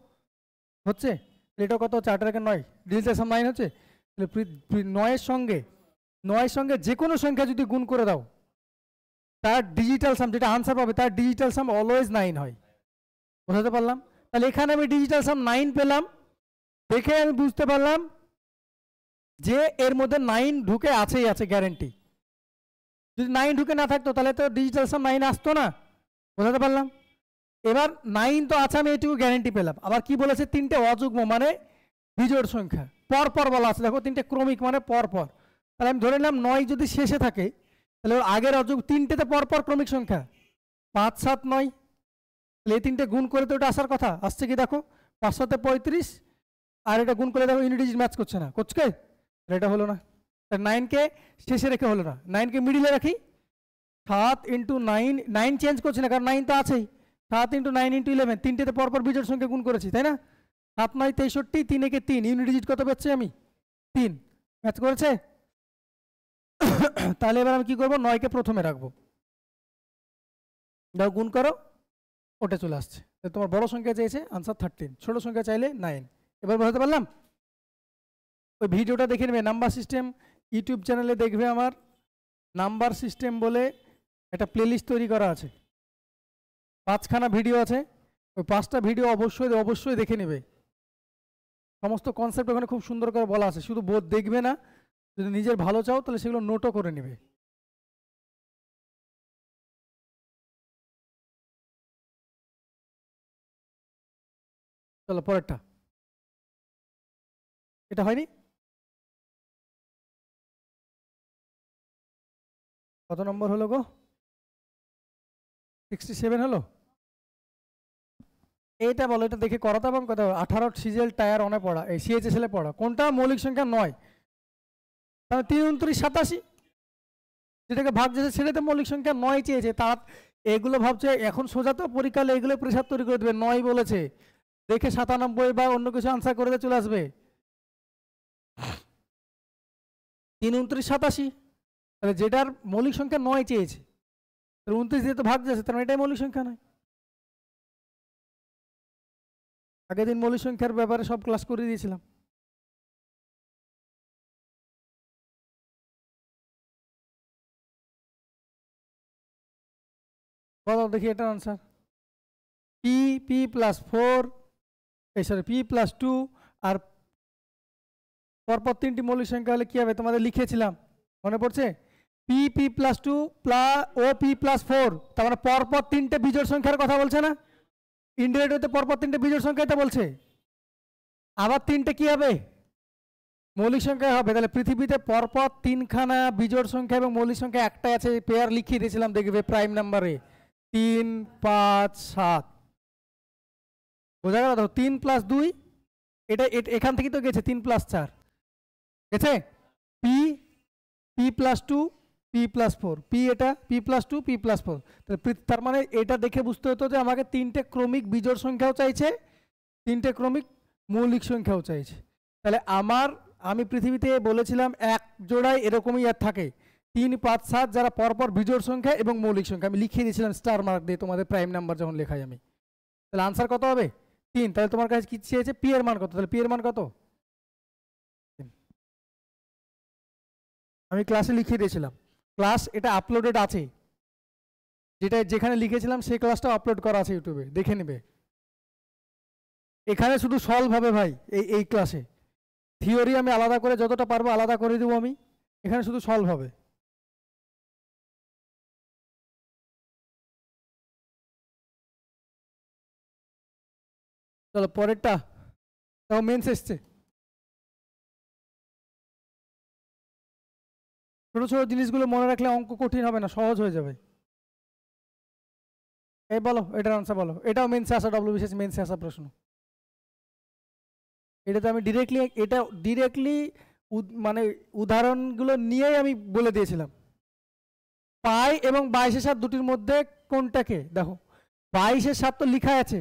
Speaker 1: হচ্ছে? এটা কত হচ্ছে? 8 এর 9, ডিজিটাল সাম 9 হচ্ছে। তাহলে 9 এর সঙ্গে যে কোনো সংখ্যা যদি গুণ করে দাও, তার ডিজিটাল সাম যেটা আনসার পাবে, তার ডিজিটাল সাম অলওয়েজ 9 হয়। বোঝাতে পারলাম? তাহলে এখানে আমি ডিজিটাল সাম 9 পেলাম, দেখে আমি বুঝতে পারলাম যে এর মধ্যে 9 ঢুকে আছেই আছে, গ্যারেন্টি। যদি 9 ঢুকে না থাকতো তাহলে তো ডিজিটাল সাম 9 আসতো না। বোঝাতে পারলাম? এবার 9 তো আছে, আমি এইটুকু গ্যারেন্টি পেলাম। আবার কি বলেছে? 3টে অযুগ্ম মানে বিজোড় সংখ্যা, পরপর বলা আছে। দেখো 3টে ক্রমিক মানে পরপর। তাহলে আমি ধরে নিলাম 9 যদি শেষে থাকে, তাহলে ওর আগের অযুগ 3টেতে পরপর ক্রমিক সংখ্যা 5 7 9। তাহলে এই 3টে গুণ করে তো ওটা আসার কথা, আসছে কি দেখো? 5 7 35, আর এটা গুণ করে দেখো ইউনিট ডিজিট ম্যাচ করছে না, করছে? এটা হলো না। 9কে শেষে রেখে হলো না, 9কে মিডিলে রাখি। 7 × 9, 9 চেঞ্জ করছি না, কারণ 9 তো আছেই। 7 × 9 × 11, 3টেতে পরপর বিজোড় সংখ্যা গুণ করেছি, তাই না? 7 9 63, 3 একে 3, ইউনিট ডিজিট কত পাচ্ছি আমি? 3। ম্যাচ করেছে? তাহলে এবার আমি কি করবো? 9কে প্রথমে রাখবো, দাও গুণ করো, ওটা চলে আসছে। তোমার বড় সংখ্যা চেয়েছে, আনসার 13। ছোট সংখ্যা চাইলে 9। এবার বোঝাতে পারলাম? ওই ভিডিওটা দেখে নেবে। নাম্বার সিস্টেম ইউটিউব চ্যানেলে দেখবে, আমার নাম্বার সিস্টেম বলে একটা প্লেলিস্ট তৈরি করা আছে, 5খানা ভিডিও আছে। ওই 5টা ভিডিও অবশ্যই অবশ্যই দেখে নেবে। সমস্ত কনসেপ্ট ওখানে খুব সুন্দর করে বলা আছে, শুধু বোধ দেখবে না, যদি নিজের ভালো চাও তাহলে সেগুলো নোটও করে নেবে। চলো পরেরটা, এটা হয়নি? কত নম্বর হলো গো? 67 হলো। এইটা বলো, এটা দেখে করাতে এবং কথা 18 সিজেল টায়ার অনে পড়া, এই সিএইচএসএল পড়া, কোনটা মৌলিক সংখ্যা 9? তাহলে 3 29 87, যেটাকে ভাগ যেছে সেটাতে মৌলিক সংখ্যা 9 চেয়েছে। তার এগুলো ভাবছে এখন সোজা তো পরীক্ষা, এগুলো প্রেসার তৈরি করে দেবে, 9 বলেছে দেখে 97 বা অন্য কিছু আনসার করে দিয়ে চলে আসবে। 3 29 87, তাহলে যেটার মৌলিক সংখ্যা 9 চেয়েছে, 29 দিয়ে তো ভাগ যাচ্ছে, তার মানে এটাই মৌলিক সংখ্যা নয়। আগের দিন মৌলিক সংখ্যার ব্যাপারে সব ক্লাস করে দিয়েছিলাম। বলো দেখি এটার answer. P plus 4, sorry P plus 2 আর পরপর 3টি মৌলিক সংখ্যা হলে কি হবে? তোমাদের লিখেছিলাম, মনে পড়ছে? পি প্লাস 2 প্লাস ও পি প্লাস 4, তার মানে পরপর 3টে বিজোড় সংখ্যার কথা বলছে না? ইনডিরেক্ট হতে পরপর 3টে বিজোড় সংখ্যা এটা বলছে। আবার 3টে কি হবে? মৌলিক সংখ্যা হবে। তাহলে পৃথিবীতে পরপর 3খানা বিজোড় সংখ্যা এবং মৌলিক সংখ্যা একটাই আছে, পেয়ার লিখিয়ে দিয়েছিলাম, দেখবে প্রাইম নাম্বারে 3 5 7। বোঝা গেল? দেখো 3 প্লাস 2, এটা এখান থেকে তো গেছে 3 প্লাস 4 গেছে। P plus 2 P plus 4, P এটা পি প্লাস 2 পি প্লাস 4। তার মানে এটা দেখে বুঝতে হতো যে আমাকে 3টে ক্রমিক বিজোড় সংখ্যাও চাইছে, 3টে ক্রমিক মৌলিক সংখ্যাও চাইছে। তাহলে আমি পৃথিবীতে বলেছিলাম এক জোড়ায় এরকমই আর থাকে 3 5 7, যারা পরপর বিজোড় সংখ্যা এবং মৌলিক সংখ্যা। আমি লিখিয়ে দিয়েছিলাম স্টার মার্ক দিয়ে তোমাদের প্রাইম নাম্বার যখন লেখাই আমি। তাহলে আনসার কত হবে? 3। তাহলে তোমার কাছে কি চেয়েছে? পি এর মান কত? তাহলে পি এর মান কত? আমি ক্লাসে লিখিয়ে দিয়েছিলাম, ক্লাস এটা আপলোডেড আছে, যেটা যেখানে লিখেছিলাম সেই ক্লাসটা আপলোড করা আছে ইউটিউবে, দেখে নেবে। এখানে শুধু সলভ হবে ভাই, এই ক্লাসে থিওরি আমি আলাদা করে যতটা পারবো আলাদা করে দেবো আমি, এখানে শুধু সলভ হবে। চলো পরেরটা, তাও মেন্স এসছে। ছোট ছোট জিনিসগুলো মনে রাখলে অঙ্ক কঠিন হবে না, সহজ হয়ে যাবে। এই বলো এটার আনসার বলো। এটাও মেন্সে আসা, ডব্লিউবিসিএস মেন্সে আসা প্রশ্ন। এটা তো আমি ডিরেক্টলি মানে উদাহরণগুলো নিয়েই আমি বলে দিয়েছিলাম। পাই এবং 22-7 দুটির মধ্যে কোনটাকে? দেখো 22-7 তো লিখা আছে,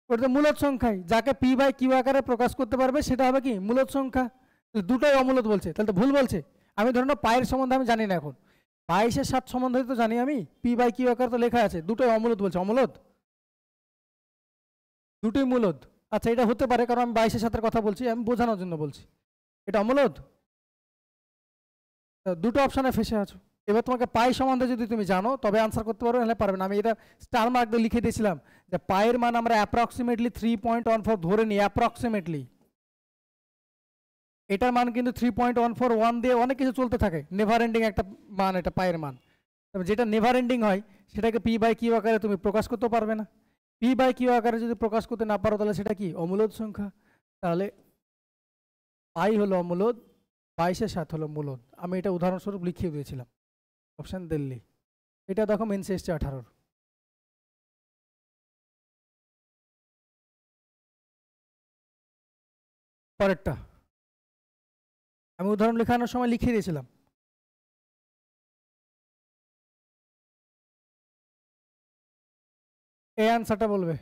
Speaker 1: ওটা তো মূলদ সংখ্যাই, যাকে পি বাই কিউ আকারে প্রকাশ করতে পারবে সেটা হবে কি? মূলদ সংখ্যা। দুটোই অমূলদ বলছে, তাহলে তো ভুল বলছে। আমি ধরুন পায়ের সম্বন্ধে আমি জানি না, এখন 22-7 সম্বন্ধে তো জানি আমি, পি বাই কিউ আকারে তো লেখা আছে, দুটোই অমূলদ বলছে। অমূলদ, দুটোই মূলদ। আচ্ছা এটা হতে পারে, কারণ আমি 22-7 কথা বলছি, আমি বোঝানোর জন্য বলছি। এটা অমূলদ, দুটো অপশানে ফেসে আছো। এবার তোমাকে পাই সম্বন্ধে যদি তুমি জানো তবে আনসার করতে পারবে, নাহলে পারবে না। আমি এটা স্টার মার্ক দিয়ে লিখে দিয়েছিলাম যে পায়ের মান আমরা অ্যাপ্রক্সিমেটলি 3.14 ধরে নিই, অ্যাপ্রক্সিমেটলি। এটার মান কিন্তু 3.141 দিয়ে অনেক কিছু চলতে থাকে, নেভার এন্ডিং একটা মান এটা পায়ের মান। তবে যেটা নেভার এন্ডিং হয় সেটাকে পি বাই কিউ আকারে তুমি প্রকাশ করতে পারবে না। পি বাই কিউ আকারে যদি প্রকাশ করতে না পারো তাহলে সেটা কি? অমূলদ সংখ্যা। তাহলে পাই হলো অমূলদ, 22-7 হলো মূলদ। আমি এটা উদাহরণস্বরূপ লিখিয়ে দিয়েছিলাম, অপশান দিল্লি। এটা দেখো মেন্সে এসছে 18। পরেরটা আমি উদাহরণ লেখানোর সময় লিখিয়ে দিয়েছিলাম। এই আনসারটা বলবে।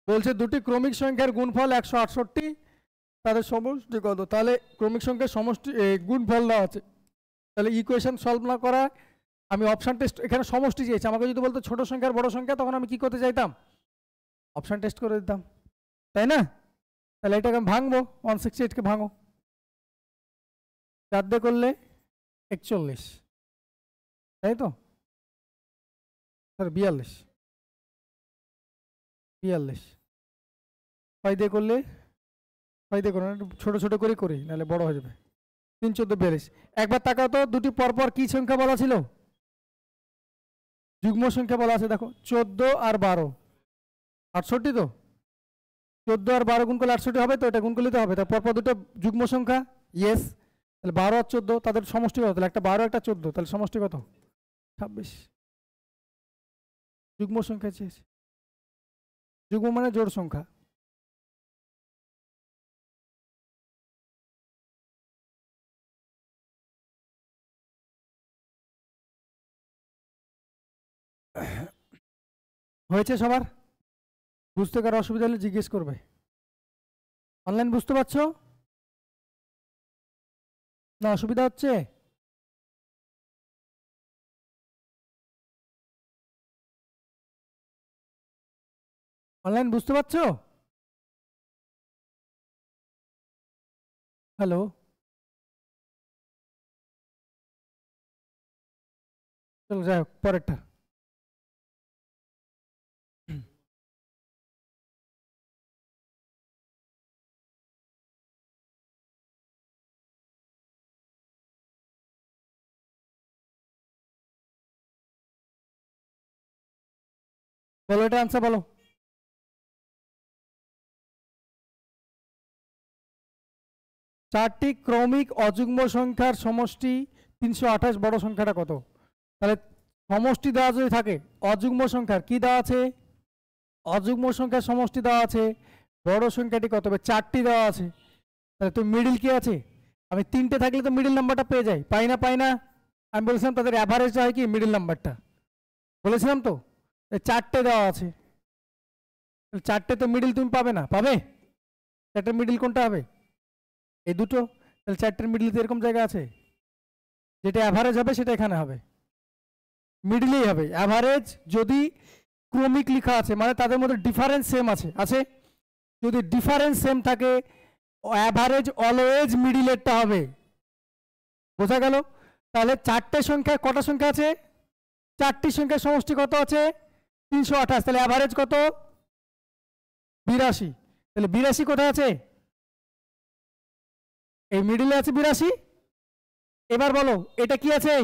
Speaker 1: বলছে দুটি ক্রমিক সংখ্যার গুণফল 168, তাদের সমষ্টি কত? তাহলে ক্রমিক সংখ্যার সমষ্টি গুণফল দেওয়া আছে, তাহলে ইকুয়েশন সলভ না করা আমি অপশান টেস্ট, এখানে সমষ্টি চেয়েছি। আমাকে যদি বলতো ছোট সংখ্যার বড় সংখ্যা, তখন আমি কি করতে চাইতাম? অপশান টেস্ট করে দিতাম, তাই না? তাহলে এটাকে আমি ভাঙবো, 168কে ভাঙো, 4 দিয়ে করলে 41, তাই তো? সরি 42, 5 দিয়ে করলে, 5 দিয়ে করো না, একটু ছোটো ছোটো করে করি, নাহলে বড় হয়ে যাবে। 3 14 42। একবার তাকাও তো, দুটি পরপর কি সংখ্যা বলা ছিল? যুগ্ম সংখ্যা বলা আছে, দেখো 14 আর 12, 68 তো। 14 আর 12 গুণ করলে 68 হবে তো, এটা গুণ করলে তো হবে। তার পরপর দুটো যুগ্ম সংখ্যা, ইয়েস। তাহলে 12 আর 14 তাদের সমষ্টি কত? তাহলে একটা 12 একটা 14, তাহলে সমষ্টি কত? 26। যুগ্ম সংখ্যা চেয়েছে, যুগ্ম মানে জোড় সংখ্যা। হয়েছে সবার? বুঝতে কারো অসুবিধা হলে জিজ্ঞেস করবে। অনলাইন বুঝতে পারছো না? অসুবিধা হচ্ছে? অনলাইন বুঝতে পারছো? হ্যালো, চলো যাই হোক পরেরটা। বলো, এটা আনসার বলো। চারটি ক্রমিক অযুগ্ম সংখ্যার সমষ্টি 328, বড় সংখ্যাটা কত? তাহলে সমষ্টি দেওয়া যদি থাকে, অযুগ্ম সংখ্যার কি দেওয়া আছে? অযুগ্ম সংখ্যার সমষ্টি দেওয়া আছে, বড় সংখ্যাটি কত হবে? 4টি দেওয়া আছে। তাহলে তো মিডিল কি আছে? আমি 3টে থাকলে তো মিডিল নাম্বারটা পেয়ে যাই, পাই না? পাই না? আমি বলেছিলাম তাদের অ্যাভারেজটা হয় কি মিডিল নাম্বারটা, বলেছিলাম তো। 4টে দেওয়া আছে, 4টে তো মিডিল তুমি পাবে না, পাবে? 4টের মিডিল কোনটা হবে? এই দুটো। তাহলে 4টের মিডিল তো এরকম জায়গা আছে, যেটা অ্যাভারেজ হবে সেটা এখানে হবে, মিডিলেই হবে। অ্যাভারেজ যদি ক্রমিক লেখা আছে মানে তাদের মধ্যে ডিফারেন্স সেম আছে, আছে? যদি ডিফারেন্স সেম থাকে, অ্যাভারেজ অলওয়েজ মিডিলেরটা হবে। বোঝা গেল? তাহলে 4টে সংখ্যা, কটা সংখ্যা আছে? 4টি সংখ্যার সমষ্টি কত আছে? 328। তাহলে অ্যাভারেজ কত? 82। তাহলে 82 কোথায় আছে? এই মিডিলে আছে 82। এবার বলো এটা কি আছে?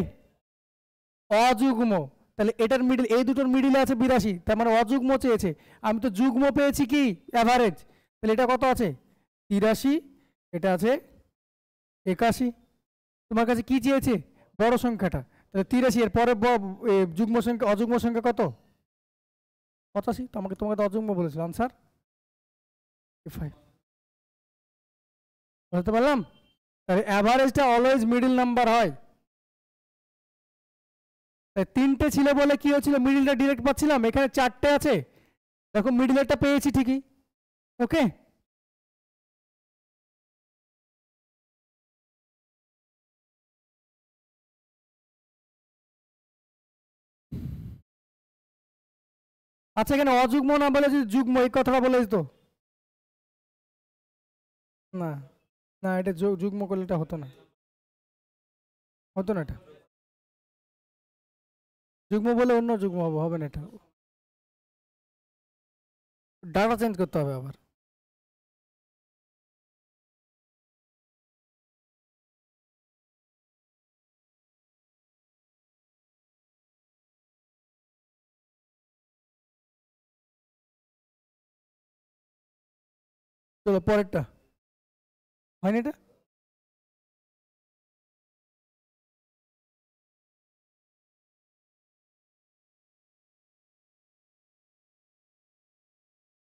Speaker 1: অযুগ্ম। তাহলে এটার মিডিল, এই দুটোর মিডিলে আছে 82, তার মানে অযুগ্ম চেয়েছে। আমি তো যুগ্ম পেয়েছি কি অ্যাভারেজ। তাহলে এটা কত আছে? 83। এটা আছে 81। তোমার কাছে কি চেয়েছে? বড় সংখ্যাটা। তাহলে 83 এর পরে যুগ্ম সংখ্যা, অযুগ্ম সংখ্যা কত? 85। তোমাকে তো অযুগ্ম বলেছিল, আনসার 5। বুঝতে পারলাম? তাহলে অ্যাভারেজটা অলওয়েজ মিডিল নাম্বার হয়। 3টে ছিল বলে কি হয়েছিল? মিডিলটা ডিরেক্ট পাচ্ছিলাম। এখানে 4টে আছে, দেখো মিডিলেরটা পেয়েছি ঠিকই। ওকে, আচ্ছা এখানে অযুগ্ম না বলে যদি যুগ্ম, এই কথাটা বলে দিত না। না, এটা যুগ্ম করলে এটা হতো না, হতো না। এটা যুগ্ম বলে অন্য যুগ্ম হবে, হবে না। এটা ডাটা চেঞ্জ করতে হবে আবার। চলো পরেরটা, হয়নি এটা?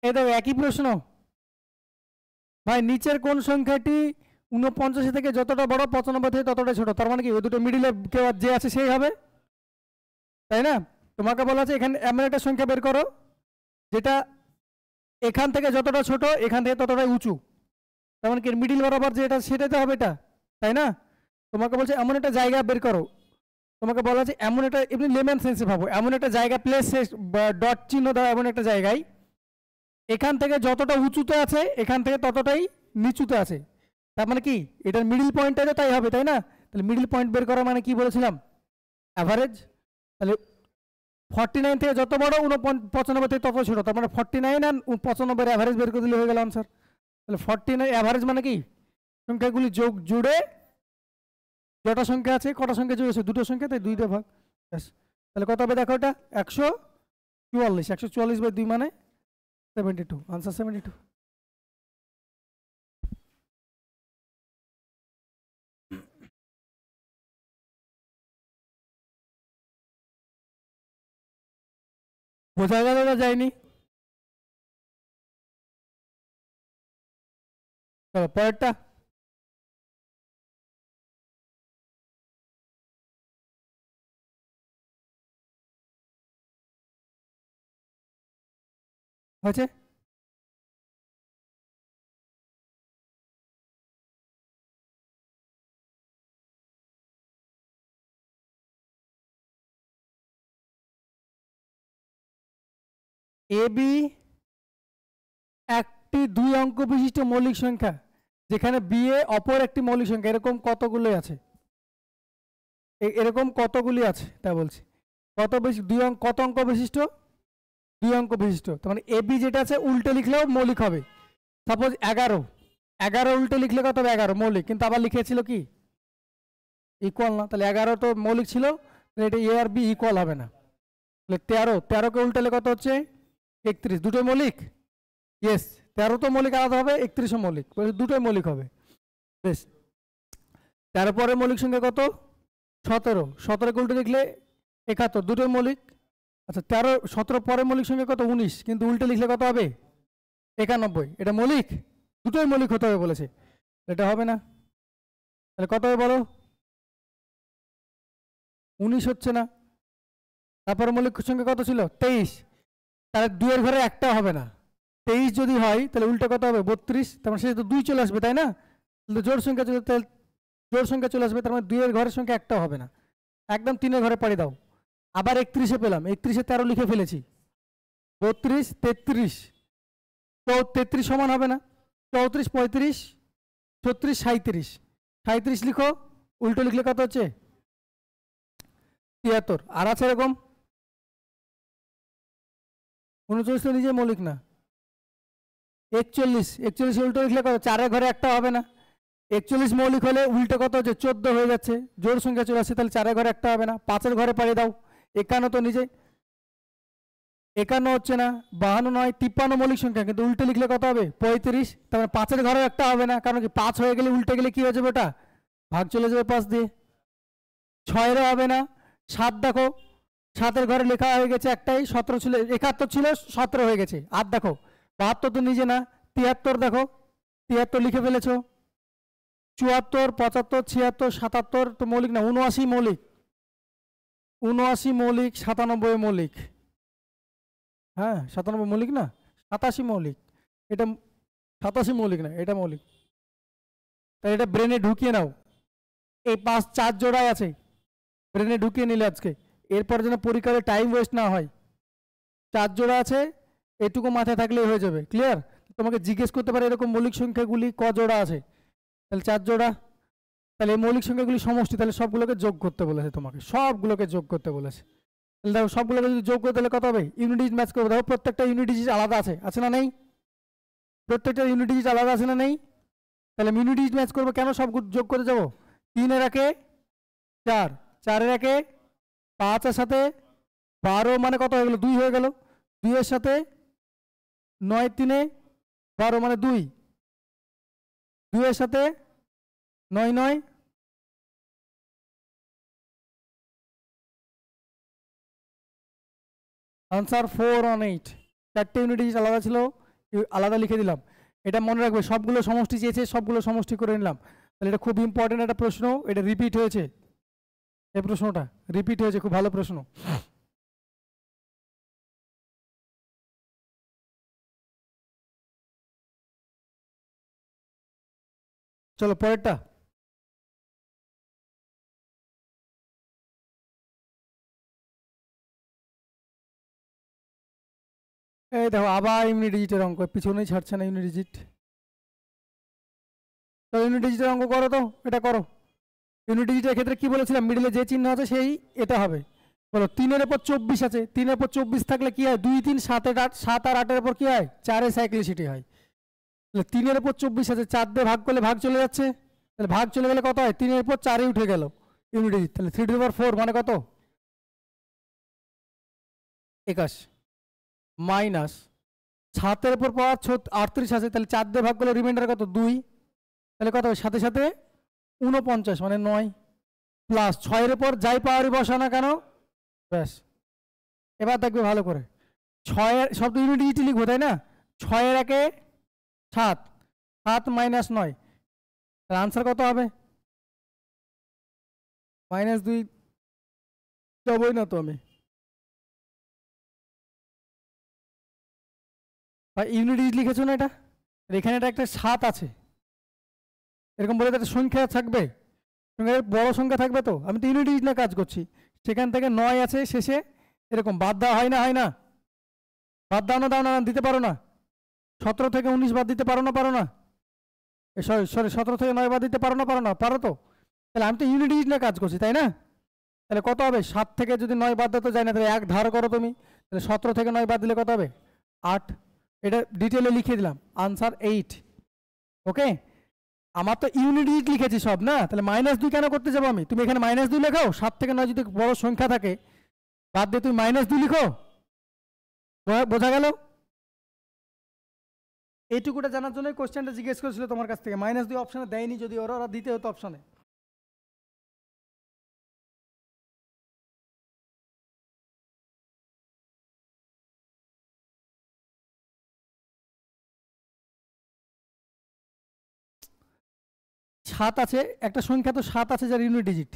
Speaker 1: এই দেখো একই প্রশ্ন ভাই। নিচের কোন সংখ্যাটি 49 থেকে যতটা বড় 95 থেকে ততটা ছোট? তার মানে কি ওই দুটো মিডিলে কেউ যে আছে সেই হবে, তাই না? তোমাকে বলা আছে এখানে এমন একটা সংখ্যা বের করো যেটা এখান থেকে যতটা ছোট এখান থেকে ততটাই উঁচু। তার মানে কি মিডিল বরাবর যেটা সেটাই তো হবে এটা, তাই না? তোমাকে বলছে এমন একটা জায়গা বের করো, তোমাকে বলা আছে এমন একটা, এমনি লেমেন সেন্সে ভাবো, এমন একটা জায়গা প্লেস ডট চিহ্ন দাও এমন একটা জায়গায় এখান থেকে যতটা উঁচুতে আছে এখান থেকে ততটাই নিচুতে আছে, তার মানে কি এটার মিডিল পয়েন্টটা তাই হবে, তাই না? তাহলে মিডিল পয়েন্ট বের করা মানে কি বলেছিলাম, অ্যাভারেজ। তাহলে 49 থেকে যত বড় 95 থেকে তত ছোট, তার মানে 49 আর 95 অ্যাভারেজ বের করে দিলে হয়ে গেল আনসার। তাহলে 49 অ্যাভারেজ মানে কি সংখ্যাগুলি যোগ জুড়ে যটা সংখ্যা আছে, কটা সংখ্যা জুড়েছে, দুটো সংখ্যা, তাই 2 দিয়ে ভাগ। ব্যাস। তাহলে কত হবে দেখো, এটা 144, 144/2 মানে 72, আনসার 72। বোঝা গেল না যায়নি? চলো পরেরটা। হয়েছে? এ বি একটি 2 অঙ্ক বিশিষ্ট মৌলিক সংখ্যা, যেখানে বি এ অপর একটি মৌলিক সংখ্যা, এরকম কতগুলি আছে? এরকম কতগুলি আছে তা বলছি। কত বেশি 2 অঙ্ক, কত অঙ্ক বিশিষ্ট? 2 অঙ্ক বিশিষ্ট। তার মানে এ বি যেটা আছে উল্টে লিখলেও মৌলিক হবে। সাপোজ 11, 11 উল্টে লিখলে কত হবে? 11 মৌলিক, কিন্তু আবার লিখেছিল কি ইকুয়াল না, তাহলে 11 তো মৌলিক ছিল, এটা এ আর বি ইকুয়াল হবে না। তাহলে 13, 13কে উল্টালে কত হচ্ছে? 31, দুটোই মৌলিক। ইয়েস, 13 তো মৌলিক আলাদা হবে, 31ও মৌলিক, দুটোই মৌলিক হবে। বেশ, 13 পরে মৌলিক সংখ্যা কত? 17, 17কে উল্টে লিখলে 71, দুটোই মৌলিক। আচ্ছা 13, 17 পরে মৌলিক সংখ্যা কত? 19, কিন্তু উল্টে লিখলে কত হবে? 91, এটা মৌলিক, দুটোই মৌলিক হতে হবে বলেছে, এটা হবে না। তাহলে কত হবে বলো? 19 হচ্ছে না। তারপরে মৌলিক সংখ্যা কত ছিল? 23, তাহলে 2 এর ঘরে একটা হবে না। 23 যদি হয় তাহলে উল্টে কত হবে? 32, তার মানে সে তো 2 চলে আসবে, তাই না? তাহলে জোড় সংখ্যা চলে আসবে, তার মানে 2 এর ঘরের সংখ্যা একটা হবে না, একদম 3 এর ঘরে পাড়ি দাও। আবার 31-এ পেলাম, 31-এ 13 লিখে ফেলেছি, 32, 33, তো 33 সমান হবে না, 34, 35, 36, 37, 37 লিখো, উল্টো লিখলে কত হচ্ছে? 73। আর আছে এরকম 39 তো নিজে মৌলিক না। 41, 41 উল্টো লিখলে কত? 4 এর ঘরে একটা হবে না। 41 মৌলিক হলে উল্টে কত হচ্ছে? 14 হয়ে যাচ্ছে, জোড় সংখ্যা চলে আসছে, তাহলে 4 এর ঘরে একটা হবে না, 5 এর ঘরে পাড়িয়ে দাও। 51 তো নিজে, 51 হচ্ছে না, 52 নয়, 53 মৌলিক সংখ্যা, কিন্তু উল্টে লিখলে কত হবে? 35, তার মানে 5 এর ঘরেও একটা হবে না, কারণ কি 5 হয়ে গেলে উল্টে গেলে কি হয়ে যাবে? ওটা ভাগ চলে যাবে 5 দিয়ে। 6 এরও হবে না। 7 দেখো, 7 এর ঘরে লেখা হয়ে গেছে একটাই, 17 ছিল, 71 ছিল, 17 হয়ে গেছে। 8 দেখো, 72 তো নিজে না। 73 দেখো, 73 লিখে ফেলেছো। 74, 75, 76, 77 তো মৌলিক না। 79 মৌলিক, 79 মৌলিক, 97 মৌলিক, হ্যাঁ 97 মৌলিক না, 87 মৌলিক, এটা 87 মৌলিক না, এটা মৌলিক। তাই এটা ব্রেনে ঢুকিয়ে নাও, এই 4 জোড়ায় আছে, ব্রেনে ঢুকিয়ে নিলে আজকে, এরপর যেন পরীক্ষায় টাইম ওয়েস্ট না হয়। 4 জোড়া আছে, এটুকু মাথায় থাকলেই হয়ে যাবে, ক্লিয়ার? তোমাকে জিজ্ঞেস করতে পারে এরকম মৌলিক সংখ্যাগুলি ক জোড়া আছে, তাহলে 4 জোড়া। তাহলে এই মৌলিক সংখ্যাগুলি সমষ্টি, তাহলে সবগুলোকে যোগ করতে বলেছে, তোমাকে সবগুলোকে যোগ করতে বলেছে। তাহলে দেখো সবগুলোকে যদি যোগ করে তাহলে কত হবে? ইউনিট ডিজিট ম্যাচ করবে, দেখো প্রত্যেকটা ইউনিট ডিজিট আলাদা আছে, আছে না নেই? প্রত্যেকটা ইউনিট ডিজিট আলাদা আছে না নেই? তাহলে ইউনিট ডিজিট ম্যাচ করবো কেন? সব যোগ করে যাবো। 3 এর একে 4, 4 এর একে 5 এর সাথে 12 মানে কত হয়ে গেল? 2 হয়ে গেল। 2 এর সাথে 9, 3 এ 12 মানে 2, 2 এর সাথে 9, 9, আনসার 4 on 8। 4টে ইউনিট ডিজিট আলাদা ছিল, আলাদা লিখে দিলাম। এটা মনে রাখবে, সবগুলো সমষ্টি চেয়েছে, সবগুলো সমষ্টি করে নিলাম। তাহলে এটা খুব ইম্পর্টেন্ট একটা প্রশ্ন, এটা রিপিট হয়েছে, এই প্রশ্নটা রিপিট হয়েছে, খুব ভালো প্রশ্ন। চলো পরেরটা। এই দেখো আবার ইউনিট ডিজিটের অঙ্ক, পিছনেই ছাড়ছে না ইউনিট ডিজিট। তো ইউনিট ডিজিটের অঙ্ক করো, তো এটা করো। ইউনিট ডিজিটের ক্ষেত্রে কি বলেছিলাম, মিডিলে যে চিহ্ন আছে সেই এটা হবে। বলো 3-এর উপর 24 আছে, 3-এর উপর 24 থাকলে কি হয়, 2, 3, 7, 8, 7 আর 8-এর উপর কি হয়, 4-এর সাইক্লিসিটি হয়। তাহলে 3-এর উপর 24 আছে, 4 দিয়ে ভাগ করলে ভাগ চলে যাচ্ছে, তাহলে ভাগ চলে গেলে কত হয়, 3-এর উপর 4-এ উঠে গেল ইউনিট ডিজিট। তাহলে 3^4 মানে কত, 21 মাইনাস 7-এর উপর পাওয়ার 38 আছে, তাহলে 4 দিয়ে ভাগ করলে রিমাইন্ডার কত, 2, তাহলে কত হবে, সাথে সাথে 49 মানে 9, প্লাস 6-এর উপর যাই পাওয়ারই বসা না কেন, ব্যাস। এবার দেখবে ভালো করে, 6-এর সব তো ইউনিট ডিজিট লিখবো তাই না, 6-এর 1-এ 7, 7 মাইনাস 9, তার আনসার কত হবে, -2 যাবই না তো আমি। ইউনিট ডিজিট লিখেছো না এটা, এখানে এটা একটা 7 আছে, এরকম বলে একটা সংখ্যা থাকবে, বড় সংখ্যা থাকবে, তো আমি তো ইউনিট ডিজিট না কাজ করছি, সেখান থেকে 9 আছে শেষে, এরকম বাদ দেওয়া হয় না, হয় না, বাদ দাও না, দাও না, দিতে পারো না, 17 থেকে 19 বাদ দিতে পারো না, পারো না, সরি সরি 17 থেকে 9 বাদ দিতে পারো না, পারো না, পারো তো, তাহলে আমি তো ইউনিট ডিজিট না কাজ করছি তাই না। তাহলে কত হবে, 7 থেকে যদি 9 বাদ দিতে যায় না, তাহলে 1 ধার করো তুমি, তাহলে 17 থেকে 9 বাদ দিলে কত হবে, 8। এটা ডিটেলে লিখে দিলাম, আনসার 8। ওকে, আমার তো ইউনিট ডিজিট লিখেছি সব না, তাহলে -2 কেন করতে যাবো আমি, তুমি এখানে -2 লেখাও, 7 থেকে 9 যদি বড় সংখ্যা থাকে বাদ দিয়ে তুমি -2 লিখো, বোঝা গেল। এইটুকুটা জানার জন্য কোশ্চেনটা জিজ্ঞেস করেছিল তোমার কাছ থেকে, -2 অপশানে দেয়নি, যদি ওরা দিতে হতো অপশানে। সাত আছে, একটা সংখ্যা তো 7 আছে যার ইউনিট ডিজিট,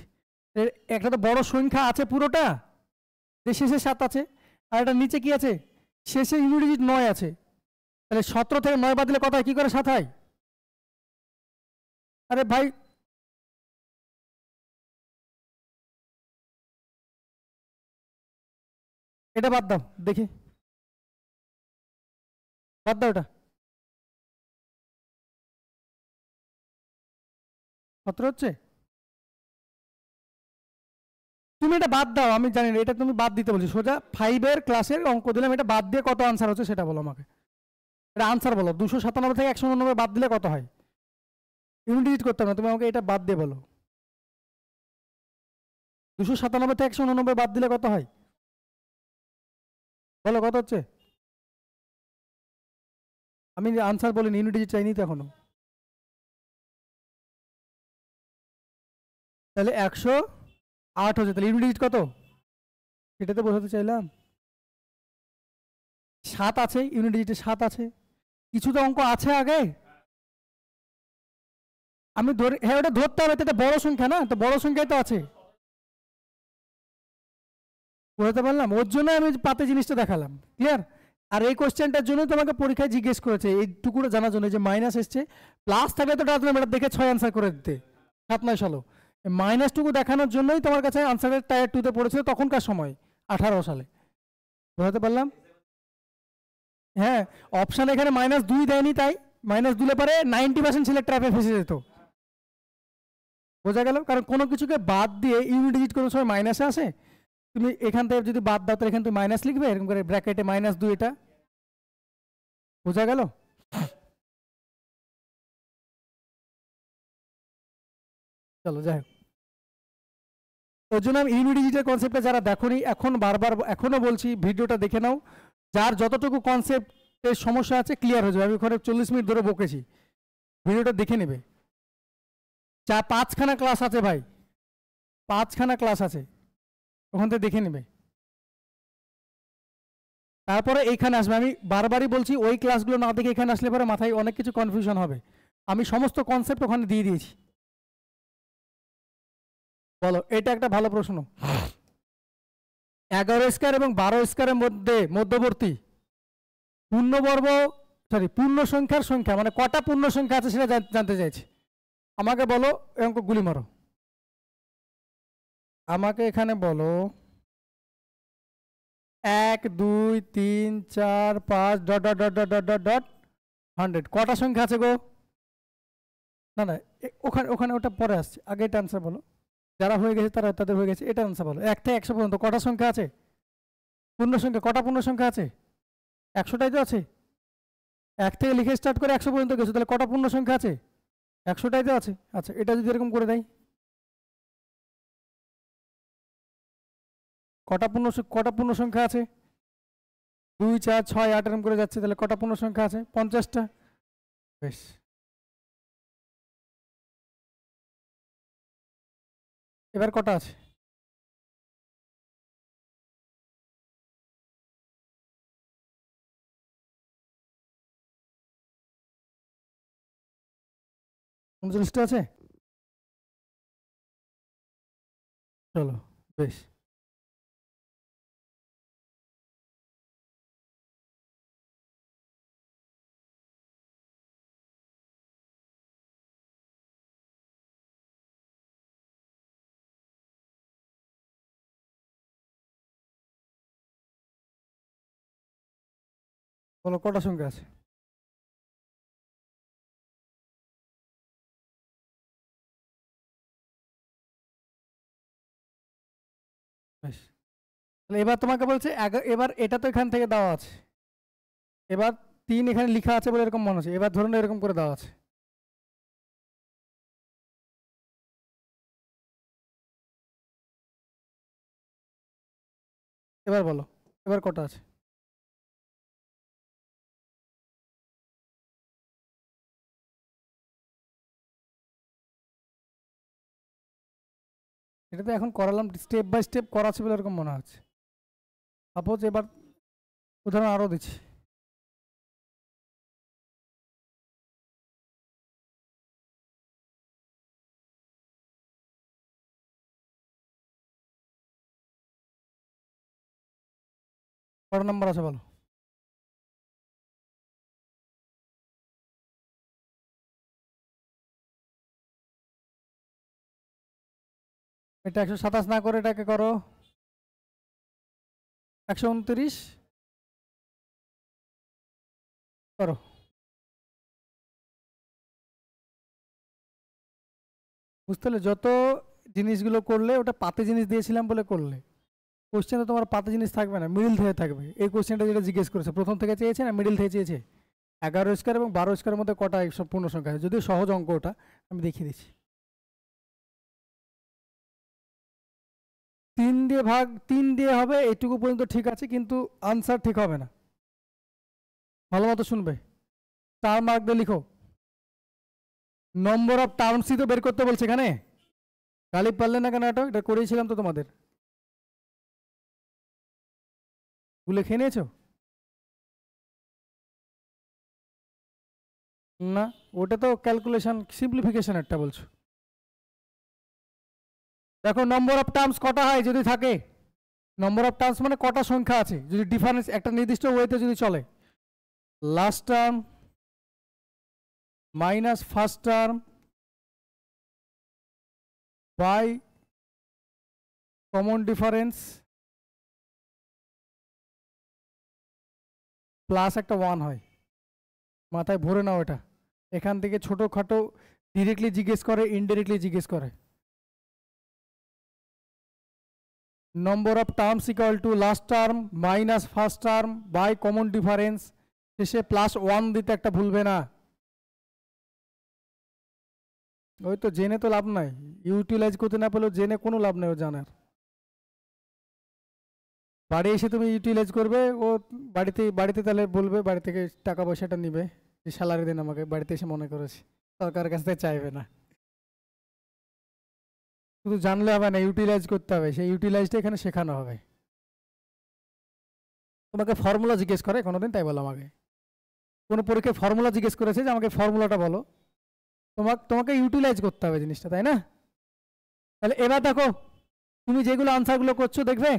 Speaker 1: একটা তো বড় সংখ্যা আছে পুরোটা, যে শেষে 7 আছে, আর এটা নিচে কি আছে, শেষে ইউনিট ডিজিট 9 আছে, তাহলে 17 থেকে 9 বাদ দিলে কত হয়, কি করে 7 হয়, আরে ভাই এটা বাদ দাও দেখি, বাদ দাও, এটা 17 হচ্ছে, তুমি এটা বাদ দাও, আমি জানি না, এটা তুমি বাদ দিতে বলছি, সোজা 5-এর ক্লাসের অঙ্ক দিলাম, এটা বাদ দিয়ে কত আনসার হচ্ছে সেটা বলো আমাকে, এটা আনসার বলো, 297 থেকে 189 বাদ দিলে কত হয়, ইউনিট ডিজিট করতে হবে না, তুমি আমাকে এটা বাদ দিয়ে বলো, 297 থেকে 189 বাদ দিলে কত হয়, বলো কত হচ্ছে, আমি আনসার বলিনি, ইউনিট ডিজিট চাইনি তো এখনো, তাহলে 108 হচ্ছে, তাহলে ইউনিট ডিজিট কত, সেটাতে বোঝাতে চাইলাম, 7 আছে, ইউনিট ডিজিটে 7 আছে, কিছু তো অঙ্ক আছে আগে, আমি ধরে, হ্যাঁ ওটা ধরতে হবে, এটা বড় সংখ্যা না, তো বড় সংখ্যায় তো আছে, বুঝতে পারলাম, ওর জন্য আমি পাতে জিনিসটা দেখালাম, ক্লিয়ার। আর এই কোশ্চেনটার জন্য তোমাকে পরীক্ষায় জিজ্ঞেস করেছে, এইটুকুটা জানার জন্য, যে মাইনাস এসছে, প্লাস থাকলে তো ডাকলাম, এটা দেখে 6 আনসার করে দিতে, 7-9 সালো, মাইনাসটুকু দেখানোর জন্যই তোমার কাছে আনসারের টায়ার 2-তে পড়েছিল তখনকার সময়, 18 সালে, বুঝতে পারলাম। হ্যাঁ, অপশান এখানে -2 দেয়নি, তাই -2 দিলে পরে 90% ছেলে ট্র্যাপে ফেসে যেত, বোঝা গেল, কারণ কোনো কিছুকে বাদ দিয়ে ইউনিট ডিজিট কোনো সময় মাইনাসে আসে, তুমি এখান থেকে যদি বাদ দাও, তাহলে এখানে তুমি মাইনাস লিখবে, এরকম করে ব্র্যাকেটে -2, এটা বোঝা গেল। চলো যাই হোক, ওর জন্য আমি ইউনিট ডিজিটের কনসেপ্টটা যারা দেখোনি, এখন বারবার এখনো বলছি, ভিডিওটা দেখে নাও, যার যতটুকু কনসেপ্টের সমস্যা আছে ক্লিয়ার হয়ে যাবে, আমি ওখানে 40 মিনিট ধরে বকেছি, ভিডিওটা দেখে নেবে, 5খানা ক্লাস আছে ভাই, 5খানা ক্লাস আছে, ওখান থেকে দেখে নেবে, তারপরে এইখানে আসবে, আমি বারবারই বলছি, ওই ক্লাসগুলো না দেখে এখানে আসলে পরে মাথায় অনেক কিছু কনফিউশন হবে, আমি সমস্ত কনসেপ্ট ওখানে দিয়ে দিয়েছি। বলো, এটা একটা ভালো প্রশ্ন, 11 স্কয়ার এবং 12 স্কয়ারের মধ্যবর্তী পূর্ণবর্গ, সরি পূর্ণ সংখ্যার সংখ্যা, মানে কটা পূর্ণ সংখ্যা আছে সেটা জানতে চাইছি, আমাকে বলো, অঙ্ক গুলি মারো, আমাকে এখানে বলো 1 2 3 4 5 dot dot dot dot dot dot dot 100 কটা সংখ্যা আছে গো? না না ওখানে ওখানে ওটা পরে আসছে, আগে এটা আনসার বলো। যারা হয়ে গেছে তারা তাদের হয়ে গেছে, এটা আনসার বলো। 1 থেকে 100 পর্যন্ত কটা সংখ্যা আছে? পূর্ণ সংখ্যা কটা পূর্ণ সংখ্যা আছে? 100টাই তো আছে। 1 থেকে লিখে স্টার্ট করে 100 পর্যন্ত গেছো, তাহলে কটা পূর্ণ সংখ্যা আছে? 100টাই তো আছে। আচ্ছা এটা যদি এরকম করে দেয়, কটা পূর্ণ সংখ্যা আছে? 2 4 6 8 এরকম করে যাচ্ছে, তাহলে কটা পূর্ণ সংখ্যা আছে? 50টা। বেশ, এবার কটা আছে? উনচল্লিশটা আছে। চলো বেশ, বলো কটা সংখ্যা আছে? বেশ, তাহলে এবার তোমাকে বলছে এবার এটা তো এখান থেকে দেওয়া আছে, এবার 3 এখানে লেখা আছে বলে এরকম মনে হচ্ছে, এবার ধরুন এরকম করে দেওয়া আছে। এবার বলো এবার কটা আছে? এটা তো এখন করালাম, স্টেপ বাই স্টেপ করা আছে বলে এরকম মনে হচ্ছে। সাপোজ এবার উদাহরণ আরও দিচ্ছি। কটা নাম্বার আছে বলো? এটা 127 না করে এটাকে করো 129 করো। বুঝতে পারলে? যত জিনিসগুলো করলে ওটা পাতে জিনিস দিয়েছিলাম বলে করলে, কোশ্চেন তো তোমার পাতে জিনিস থাকবে না, মিডিল থেকে থাকবে। এই কোশ্চেনটা যেটা জিজ্ঞেস করেছে প্রথম থেকে চেয়েছে না, মিডিল থেকে চেয়েছে। 11 স্কোয়ার এবং 12 স্কোয়ারের মধ্যে কটা সব পূর্ণ সংখ্যা আছে? যদি সহজ অঙ্ক ওটা আমি দেখিয়ে দিচ্ছি। 3 দিয়ে হবে, এইটুকু পর্যন্ত ঠিক আছে, কিন্তু আনসার ঠিক হবে না। ভালো মতো শুনবে, স্টার মার্ক দিয়ে লিখো। নম্বর অফ টার্মসই তো বের করতে বলছে এখানে, গালি পারলে না কেন? এটা করেছিলাম তো তোমাদের, গুলে খেয়ে নিয়েছো না? ওটা তো ক্যালকুলেশন সিম্পলিফিকেশন একটা বলছো। দেখো নম্বর অফ টার্মস কটা হয় যদি থাকে, নম্বর অফ টার্মস মানে কটা সংখ্যা আছে যদি ডিফারেন্স একটা নির্দিষ্ট ওয়েতে যদি চলে। Last term minus first term by common difference plus একটা 1 হয়। মাথায় ভরে নাও এটা, এখান থেকে ছোটোখাটো ডিরেক্টলি জিজ্ঞেস করে, ইনডিরেক্টলি জিজ্ঞেস করে। Number of terms equal to last term minus first term by common difference, শেষে +1 দিতে একটা ভুলবে না। ওই তো জেনে তো লাভ নাই, ইউটিলাইজ করতে না পেলেও জেনে কোনো লাভ নেই ও জানার। বাড়ি এসে তুমি ইউটিলাইজ করবে, ও বাড়িতে তাহলে বলবে, বাড়ি থেকে টাকা পয়সাটা নিবে, যে স্যালারি দেন আমাকে, বাড়িতে এসে মনে করেছে, সরকারের কাছ থেকে চাইবে না। শুধু জানলে হবে না, ইউটিলাইজ করতে হবে, সেই ইউটিলাইজটা এখানে শেখানো হবে। তোমাকে ফর্মুলা জিজ্ঞেস করে কোনোদিন, তাই বলো আমাকে, কোনো পরীক্ষায় ফর্মুলা জিজ্ঞেস করেছে যে আমাকে ফর্মুলাটা বলো, তোমাকে ইউটিলাইজ করতে হবে জিনিসটা, তাই না? তাহলে এবার দেখো তুমি যেগুলো আনসারগুলো করছো দেখবে,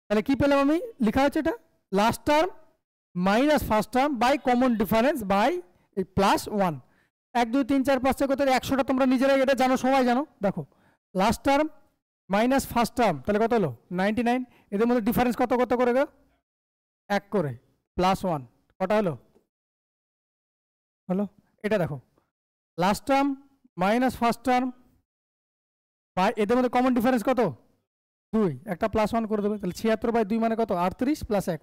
Speaker 1: তাহলে কি পেলাম আমি? লেখা হচ্ছে এটা last term minus first term by common difference by +1। 1 2 3 4 5 6 কত 100টা তোমরা নিজেরাই এটা জানো, সবাই জানো। দেখো last term minus first term, তাহলে কত হলো 99, এদের মধ্যে ডিফারেন্স কত কত করে গো, 1 করে, প্লাস 1, কটা হলো, হলো। এটা দেখো last term minus first term, এদের মধ্যে কমন ডিফারেন্স কত 2, একটা প্লাস 1 করে দেবে, তাহলে 76/2 মানে কত 38 প্লাস 1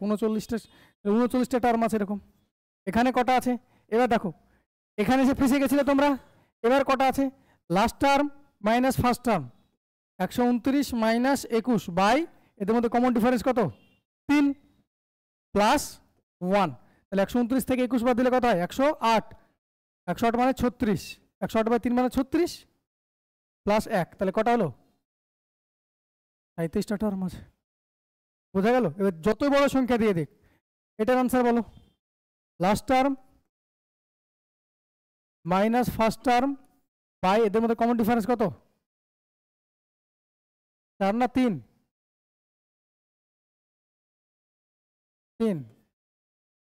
Speaker 1: 39টা টার্ম আছে এরকম। এখানে কটা আছে এবার দেখো, এখানে এসে ফেসে গেছিলে তোমরা, এবার কটা আছে, last term minus first term 129 minus 21 by এদের মধ্যে কমন ডিফারেন্স কত 3 প্লাস 1, তাহলে 129 থেকে 21 বাদ দিলে কত হয় 108, 108 মানে 36, 108/3 মানে 36 প্লাস 1, তাহলে কটা হলো 37টা টার্ম আছে। বোঝা গেল? এবার যত বড় সংখ্যা দিয়ে দিক, এটার আনসার বলো, last term minus first term by এদের মধ্যে কমন ডিফারেন্স কত 4 না 3, 3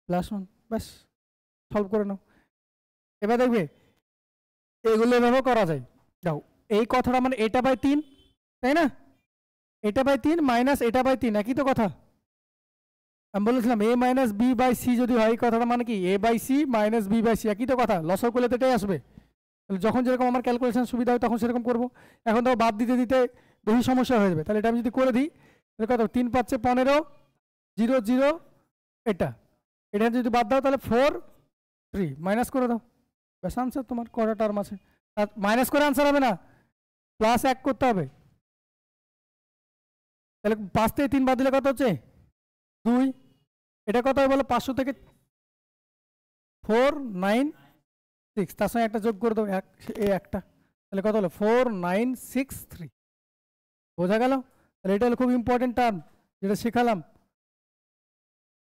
Speaker 1: প্লাস 1, ব্যাস সলভ করে নাও। এবার দেখবে এগুলো এভাবে করা যায়। যাও এই কথাটা মানে এটা বাই 3, তাই না, এটা বাই 3 মাইনাস এটা বাই 3 একই তো কথা। আমি বলেছিলাম a minus b by c যদি হয়, এই কথাটা মানে কি a by c minus b by c, একই তো কথা, লসও করলে তো এটাই আসবে। তাহলে যখন যেরকম আমার ক্যালকুলেশন সুবিধা হয় তখন সেরকম করবো। এখন তো বাদ দিতে দিতে বেশি সমস্যা হয়ে যাবে, তাহলে এটা আমি যদি করে দিই তাহলে কত 3 5 15 0 0, এটা এটা যদি বাদ দাও তাহলে 4 3, মাইনাস করে দাও, ব্যাস আনসার তোমার কটা টার্ম আছে। আর মাইনাস করে আনসার হবে না, প্লাস 1 করতে হবে। তাহলে 5 থেকে 3 বাদ দিলে কত হচ্ছে 2, এটা কত হয় বলো 500 থেকে 4 9 6, তার সঙ্গে একটা যোগ করে দাও এই একটা, তাহলে কত হলো 4963। বোঝা গেল? তাহলে এটা হলো খুব ইম্পর্টেন্ট টার্ম যেটা শেখালাম।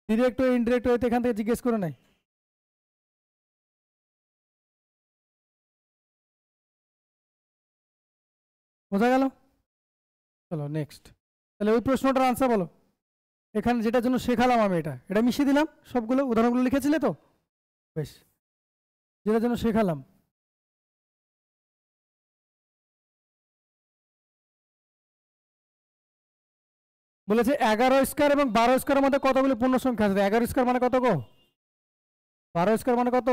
Speaker 1: ডিরেক্ট ওয়ে ইনডিরেক্ট ওয়েতে এখান থেকে জিজ্ঞেস করে নাই। বোঝা গেল? চলো নেক্সট, তাহলে ওই প্রশ্নটার আনসার বলো। এখানে যেটার জন্য শেখালাম আমি এটা মিশিয়ে দিলাম, সবগুলো উদাহরণগুলো লিখেছিলে তো, বেশ, যেটার জন্য শেখালাম। বলেছে 11 স্কয়ার এবং 12 স্কয়ারের মধ্যে কতগুলো পূর্ণ সংখ্যা আছে? 11 স্কয়ার মানে কত গো, 12 স্কয়ার মানে কত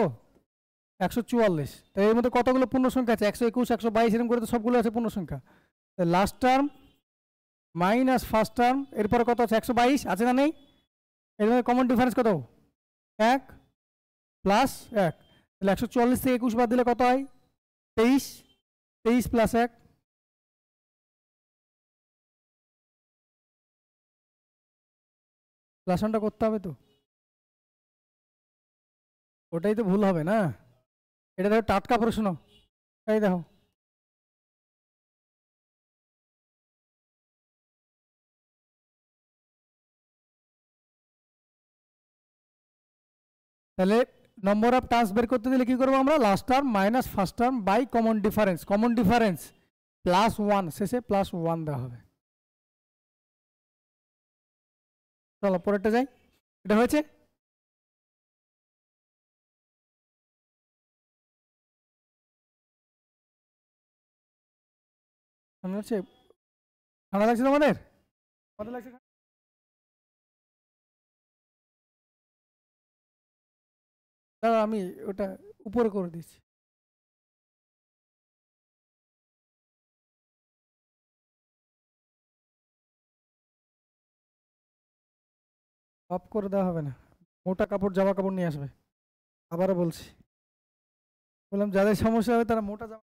Speaker 1: 144, তো এর মধ্যে কতগুলো পূর্ণ সংখ্যা আছে 121 122 এরকম করে তো সবগুলো আছে পূর্ণ সংখ্যা। Last term minus first term, এরপরে কত আছে 122 আছে না নেই, এর মধ্যে কমন ডিফারেন্স কত 1 প্লাস 1, তাহলে 144 থেকে 21 বাদ দিলে কত হয় 23, 23 প্লাস 1, প্লাসনটা করতে হবে তো, ওটাই তো ভুল হবে না। এটা দেখো টাটকা প্রশ্ন, এই দেখো তাহলে নম্বর অফ টার্মস বের করতে দিলে কি করবো আমরা, last term minus first term by common difference plus 1, শেষে প্লাস 1 দেওয়া হবে। চলো পরেরটা যাই, এটা হয়েছে। ঠান্ডা লাগছে তোমাদের? কত লাগছে? দাঁড়াও আমি ওটা উপরে করে দিচ্ছি। অফ করে দেওয়া হবে না, মোটা কাপড় জামা কাপড় নিয়ে আসবে। আবারও বলছি, বললাম যাদের সমস্যা হবে তারা মোটা জামা।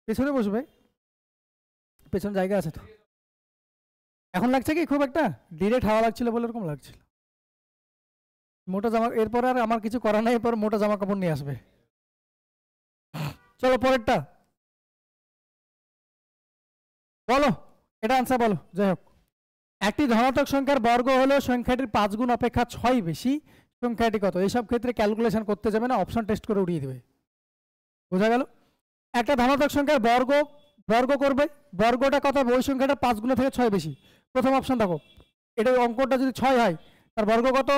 Speaker 1: পেছনে বসবে, পেছন জায়গা আছে তো। এখন লাগছে কি খুব একটা, ডিরেক্ট হাওয়া লাগছিল বলে এরকম লাগছিল। মোটা জামা, এরপর আর আমার কিছু করার নাই, এরপর মোটা জামা কাপড় নিয়ে আসবে। চলো পরেরটা বলো, এটা আনসার বলো। যাই হোক, একটি ধনাত্মক সংখ্যার বর্গ হলেও সংখ্যাটির 5 গুণ অপেক্ষা 6 বেশি, সংখ্যাটি কত? এইসব ক্ষেত্রে ক্যালকুলেশন করতে যাবে না, অপশন টেস্ট করে উড়িয়ে দেবে। বোঝা গেল? একটা ধনাত্মক সংখ্যার বর্গ বর্গ করবে, বর্গটা কত হবে? ওই সংখ্যাটা 5 গুণের থেকে 6 বেশি। প্রথম অপশন দেখো, এটা অঙ্কটা যদি 6 হয় তার বর্গ কত?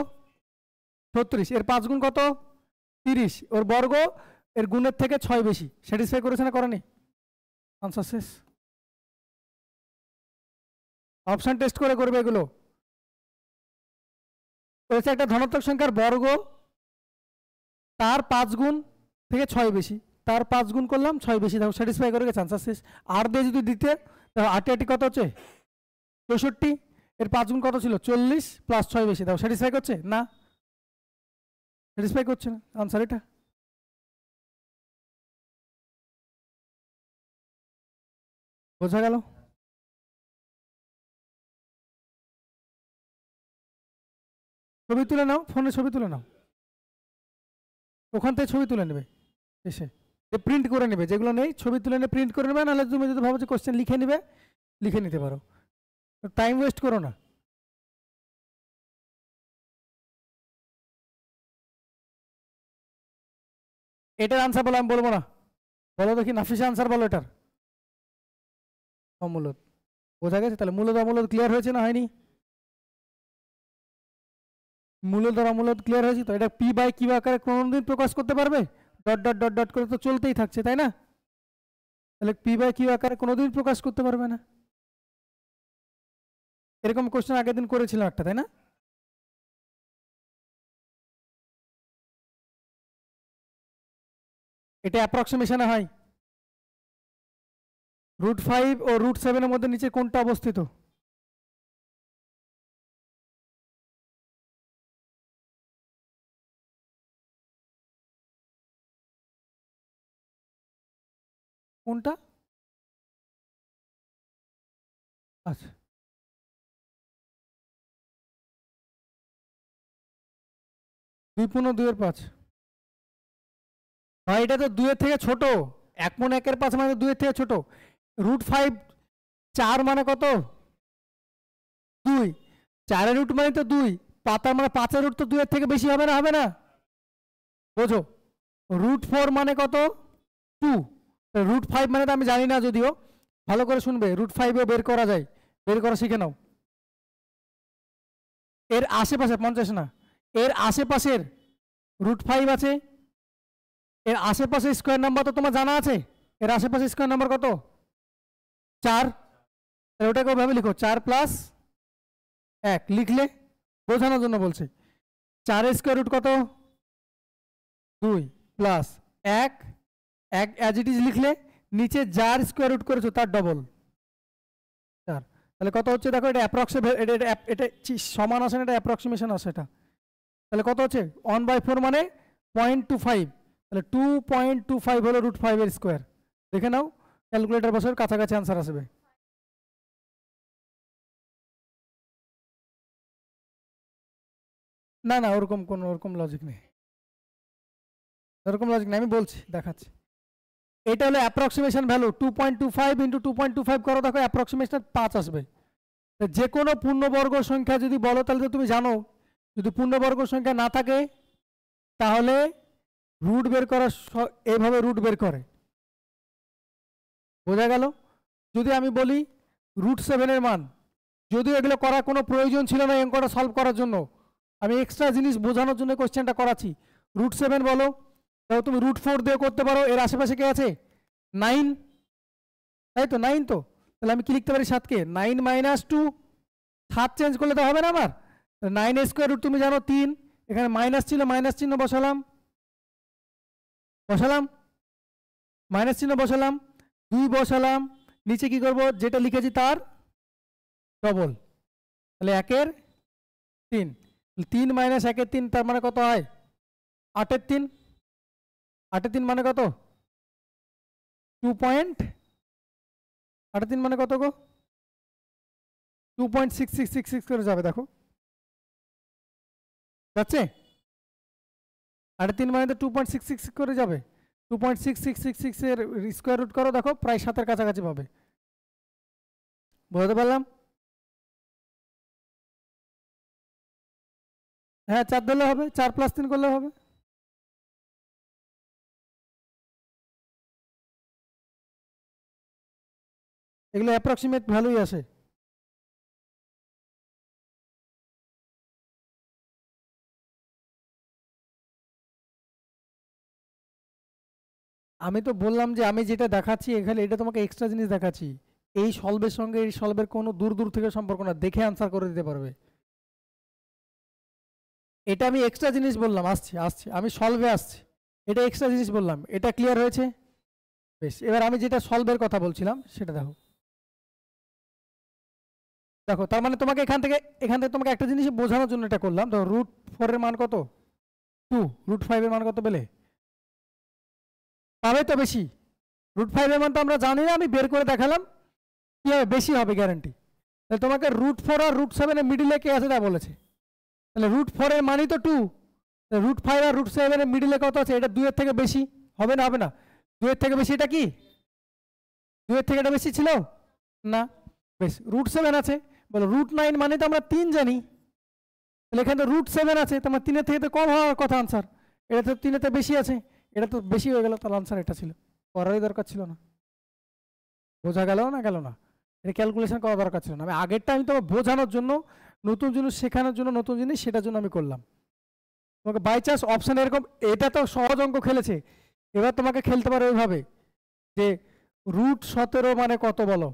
Speaker 1: 36। এর 5 গুণ কত? 30। ওর বর্গ এর গুণের থেকে 6 বেশি। স্যাটিসফাই করেছে না করেনি? আনসার শেষ। অপশন টেস্ট করে করবে এগুলো। হচ্ছে একটা ধনাত্মক সংখ্যার বর্গ, তার 5 গুণ থেকে 6 বেশি, তার 5 গুণ করলাম 6 বেশি, দেখো স্যাটিসফাই করে গেছে, আনসার শেষ। আর দিয়ে যদি দিতে, দেখো 8 কত হচ্ছে? 64। এর 5 গুণ কত ছিল? 40 প্লাস 6 বেশি, দেখো স্যাটিসফাই করছে না? স্যাটিসফাই করছে না, আনসার এটা। বোঝা গেল? ছবি তুলে নাও, ফোনে ছবি তুলে নাও, ওখান থেকে ছবি তুলে নেবে এসে, প্রিন্ট করে নেবে, যেগুলো নেই ছবি তুলে নিয়ে প্রিন্ট করে নেবে, নাহলে তুমি যদি ভাবো যে কোশ্চেন লিখে নিবে, লিখে নিতে পারো, টাইম ওয়েস্ট করো না। এটার আনসার বলো, আমি বলবো না, বলো দেখি নাফিসা আনসার বলো এটার। অমূলত। বোঝা গেছে তাহলে? মূলত অমূলত ক্লিয়ার হয়েছে না হয়নি? মূলত আর অমূলত ক্লিয়ার হয়েছে তো? এটা পি বাই কিউ আকারে কোনোদিন প্রকাশ করতে পারবে? ডট ডট ডট ডট করে তো চলতেই থাকছে, তাই না? তাহলে পি বাই কিউ আকারে কোনোদিন প্রকাশ করতে পারবে না। এরকম কোশ্চেন আগের দিন করেছিলাম একটা, তাই না? এটা অ্যাপ্রক্সিমেশনে হয়। √5 ও √7 এর মধ্যে নিচে কোনটা অবস্থিত? কোনটা? আচ্ছা, 2.2/5। ভাই এটা তো 2 এর থেকে ছোট। 1.1/5 মানে 2 এর থেকে ছোট। √5 4 মানে কত? 2। 4 এর রুট মানে তো 2, পাতার মানে 5 এর রুট তো 2 এর থেকে বেশি হবে না? হবে না? বোঝো? √4 মানে কত? 2। √5 মানে তো আমি জানি না, যদিও ভালো করে শুনবে, √5 বের করা যায়, বের করা শিখে নাও। এর আশেপাশে 50 না, এর আশেপাশের √5 আছে, এর আশেপাশে স্কোয়ার নাম্বার তো তোমার জানা আছে। এর আশেপাশে স্কোয়ার নাম্বার কত? 4। ওটাকে ওইভাবে লিখো, 4 প্লাস 1 লিখলে বোঝানোর জন্য বলছি। 4 এর স্কোয়ার রুট কত? 2 প্লাস 1, 1 অ্যাজ ইট ইজ লিখলে, নিচে যার স্কোয়ার রুট করেছো তার ডবল 4। তাহলে কত হচ্ছে দেখো, এটা এটা সমান আসে না, এটা অ্যাপ্রক্সিমেশন আসে এটা। তাহলে কত হচ্ছে? 1/4 মানে 0.25, তাহলে 2.25 হলো √5 এর স্কোয়ার। দেখে নাও, ক্যালকুলেটর বছর কাছাকাছি আনসার আসবে। না না, ওরকম কোনো ওরকম লজিক নেই, ওরকম লজিক নেই, আমি বলছি, দেখাচ্ছি। এটা হলো অ্যাপ্রক্সিমেশন ভ্যালু, 2.25 ইন্টু 2.25 করো, দেখো অ্যাপ্রক্সিমেশন 5 আসবে। যে কোনো পূর্ণবর্গ সংখ্যা যদি বলো, তাহলে তো তুমি জানো, যদি পূর্ণবর্গ সংখ্যা না থাকে তাহলে রুট বের করার এইভাবে রুট বের করে। বোঝা গেল? যদি আমি বলি √7 এর মান, যদিও এগুলো করার কোনো প্রয়োজন ছিল না অঙ্কটা সলভ করার জন্য, আমি এক্সট্রা জিনিস বোঝানোর জন্য কোশ্চেনটা করাচ্ছি। √7 বলো, তাও তুমি √4 দিয়ে করতে পারো। এর আশেপাশে কে আছে? 9, তাই তো? 9 তো, তাহলে আমি কি লিখতে পারি? 7কে 9 - 2, 7 চেঞ্জ করলে তো হবে না আমার। 9 এর স্কোয়ার রুট তুমি জানো 3, এখানে মাইনাস ছিল, মাইনাস চিহ্ন বসালাম, বসালাম মাইনাস চিহ্ন বসালাম, 2 বসালাম, নিচে কি করব? যেটা লিখেছি তার ডবল, তাহলে 1/3। 3 - 1/3 তার মানে কত হয়? 8/3। 8/3 মানে কত? 8/3 মানে কত গো? 2.6666 করে যাবে, দেখো যাচ্ছে। 8/3 মানে তো 2.66 করে যাবে। 2.6666 এর স্কোয়ার রুট করো, দেখো প্রায় 7-এর কাছাকাছি পাবে। বুঝতে পারলাম? হ্যাঁ, 4 দিলে হবে, 4 + 3 করলে হবে। এগুলো অ্যাপ্রক্সিমেট ভ্যালুই আসে। আমি তো বললাম যে আমি যেটা দেখাচ্ছি এখানে এটা তোমাকে এক্সট্রা জিনিস দেখাচ্ছি। এই সলভের সঙ্গে এই সলভের কোনো দূর দূর থেকে সম্পর্ক না, দেখে আনসার করে দিতে পারবে। এটা আমি এক্সট্রা জিনিস বললাম, আসছি আসছি আমি সলভে আসছি, এটা এক্সট্রা জিনিস বললাম। এটা ক্লিয়ার হয়েছে? বেশ, এবার আমি যেটা সলভের কথা বলছিলাম সেটা দেখো। দেখো তার মানে তোমাকে এখান থেকে তোমাকে একটা জিনিস বোঝানোর জন্য এটা করলাম। দেখো √4 এর মান কত? 2। √5 এর মান কত পেলে? পাবে তো বেশি। √5 এর মান তো আমরা জানি না, আমি বের করে দেখালাম। কি হবে? বেশি হবে গ্যারান্টি। তাহলে তোমাকে √4 আর √7 এর মিডিলে কে আছে তা বলেছে। তাহলে √4 এর মানই তো 2। √5 আর √7 এর মিডিলে কত আছে? এটা 2 এর থেকে বেশি হবে না? হবে না? 2 এর থেকে বেশি এটা কি? 2 এর থেকে এটা বেশি ছিল না? বেশ, √7 আছে। বলো √9 মানে তো আমরা 3 জানি, তাহলে এখানে তো √7 আছে, তোমার 3 এর থেকে তো কম হওয়ার কথা আনসার। এটা তো 3 এর থেকে বেশি আছে, এটা তো বেশি হয়ে গেল, তাহলে আনসার এটা ছিল। করারই দরকার ছিল না। বোঝা গেল না? গেল না? এটা ক্যালকুলেশন করা দরকার ছিল না। আমি আগেরটা আমি তোমাকে বোঝানোর জন্য, নতুন জিনিস শেখানোর জন্য, নতুন জিনিস সেটার জন্য আমি করলাম। তোমাকে বাই চান্স অপশান এরকম, এটা তো সহজ অঙ্ক খেলেছে, এবার তোমাকে খেলতে পারো এইভাবে যে √17 মানে কত বলো,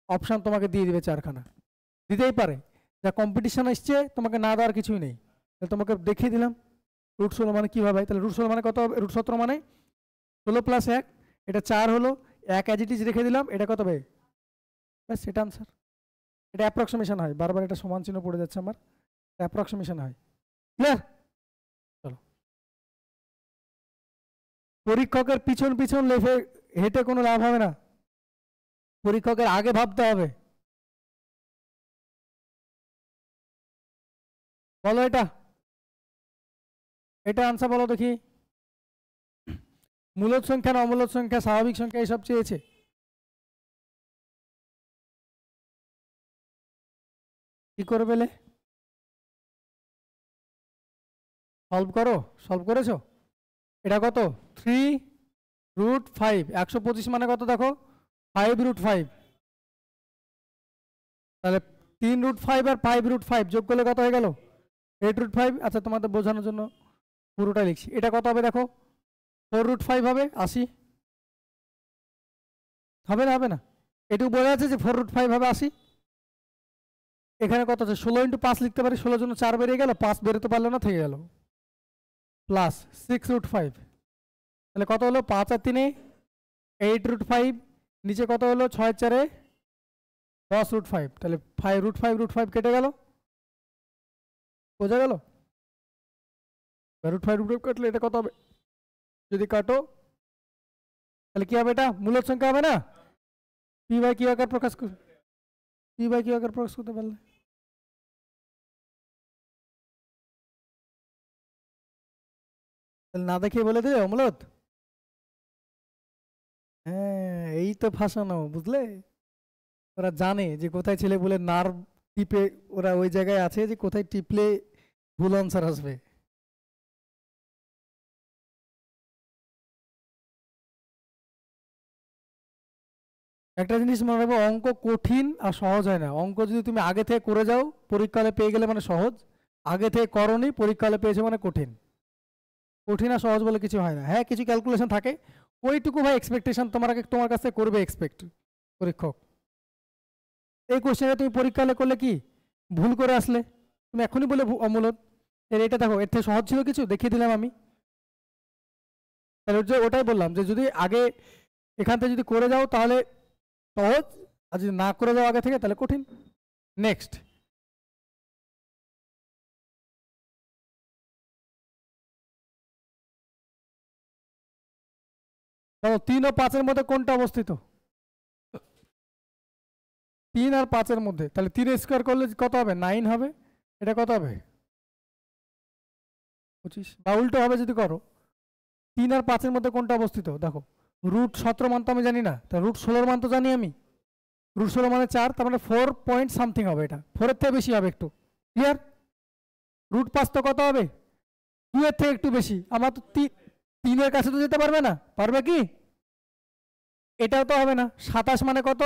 Speaker 1: অপশান তোমাকে দিয়ে দিবে 4খানা, দিতেই পারে। যা কম্পিটিশন এসছে তোমাকে না দেওয়ার কিছুই নেই, তাহলে তোমাকে দেখিয়ে দিলাম √16 মানে কীভাবে। তাহলে √16 মানে কত হবে? √17 মানে 16 + 1, এটা 4 হলো, 1 অ্যাজ ইট ইজ রেখে দিলাম, এটা কত হবে? ব্যাস, এটা আনসার। এটা অ্যাপ্রক্সিমেশন হয়, বারবার এটা সমান চিহ্ন পড়ে যাচ্ছে আমার, অ্যাপ্রক্সিমেশন হয়। ক্লিয়ার? চলো, পরীক্ষকের পিছন পিছন লেফে হেঁটে কোনো লাভ হবে না, পরীক্ষকের আগে ভাবতে হবে। বলো এটা, এটা আনসার বলো দেখি। মূলদ সংখ্যা না অমূলদ সংখ্যা, স্বাভাবিক সংখ্যা এসব চেয়েছে। কি করে পেলে? সলভ করো, সলভ করেছো? এটা কত? 3√5, 125 মানে কত দেখো? 5√5, তাহলে 3√5 আর 5√5 যোগ করলে কত হয়ে গেল? 8√5। আচ্ছা তোমাদের বোঝানোর জন্য পুরোটা লিখছি। এটা কত হবে দেখো? 4√5 হবে, 80 হবে না? হবে না? এটুকু বোঝা যাচ্ছে যে 4√5 হবে 80। এখানে কত আছে? 16 × 5 লিখতে পারি, 16 জন্য 4 বেরিয়ে গেল, 5 বেরোতে পারলো না, থেকে গেল, প্লাস 6√5, তাহলে কত হলো? 5 আর 3 8√5, নিচে কত হলো? 6 আর 4 10√5, তাহলে 5√5 কেটে গেল, বোঝা গেল? √5 কাটলে এটা কত হবে? যদি কাটো তাহলে কি হবে? এটা মূলদ সংখ্যা হবে না? p/q আকার প্রকাশ করতে পারলে তাহলে না দেখিয়ে বলে দেবে অমূলদ। হ্যাঁ, এই তো ফাঁসানো, বুঝলে? ওরা জানে যে কোথায় ছেলে বলে নার্ভ টিপে, ওরা ওই জায়গায় আছে যে কোথায় টিপলে ভুল আনসার আসবে। একটা জিনিস মনে রাখবো, অঙ্ক কঠিন আর সহজ হয় না। অঙ্ক যদি তুমি আগে থেকে করে যাও পরীক্ষালে পেয়ে গেলে মানে সহজ, আগে থেকে করনি পরীক্ষালে পেয়েছে মানে কঠিন। কঠিন আর সহজ বলে কিছু হয় না। হ্যাঁ, কিছু ক্যালকুলেশন থাকে, ওইটুকু ভাই এক্সপেকটেশন তোমার কাছে করবে এক্সপেক্ট পরীক্ষক। এই কোশ্চেনটা তুমি পরীক্ষালে করলে কি ভুল করে আসলে, তুমি এখনই বলে অমূলদ। এটা দেখো, এর থেকে সহজ ছিল কিছু, দেখিয়ে দিলাম আমি। তাহলে ওটাই বললাম যে যদি আগে এখান থেকে যদি করে যাও তাহলে সহজ, আর যদি না করে যাও আগে থেকে তাহলে কঠিন। নেক্সট, দেখো 3 ও 5 এর মধ্যে কোনটা অবস্থিত? 3 আর 5 এর মধ্যে, তাহলে 3 স্কোয়ার করলে কত হবে? 9 হবে। এটা কত হবে? 25, বা উল্টো হবে যদি করো। 3 আর 5 এর মধ্যে কোনটা অবস্থিত? দেখো √17 মান তো আমি জানি না, তা √16 মান তো জানি আমি। √16 মানে 4, তার মানে 4 পয়েন্ট সামথিং হবে, এটা 4 এর থেকে বেশি হবে একটু। ক্লিয়ার? √5 তো কত হবে? 2 এর থেকে একটু বেশি। আমার তো 3 এর কাছে তো যেতে পারবে না, পারবে কি? এটাও তো হবে না। 27 মানে কত?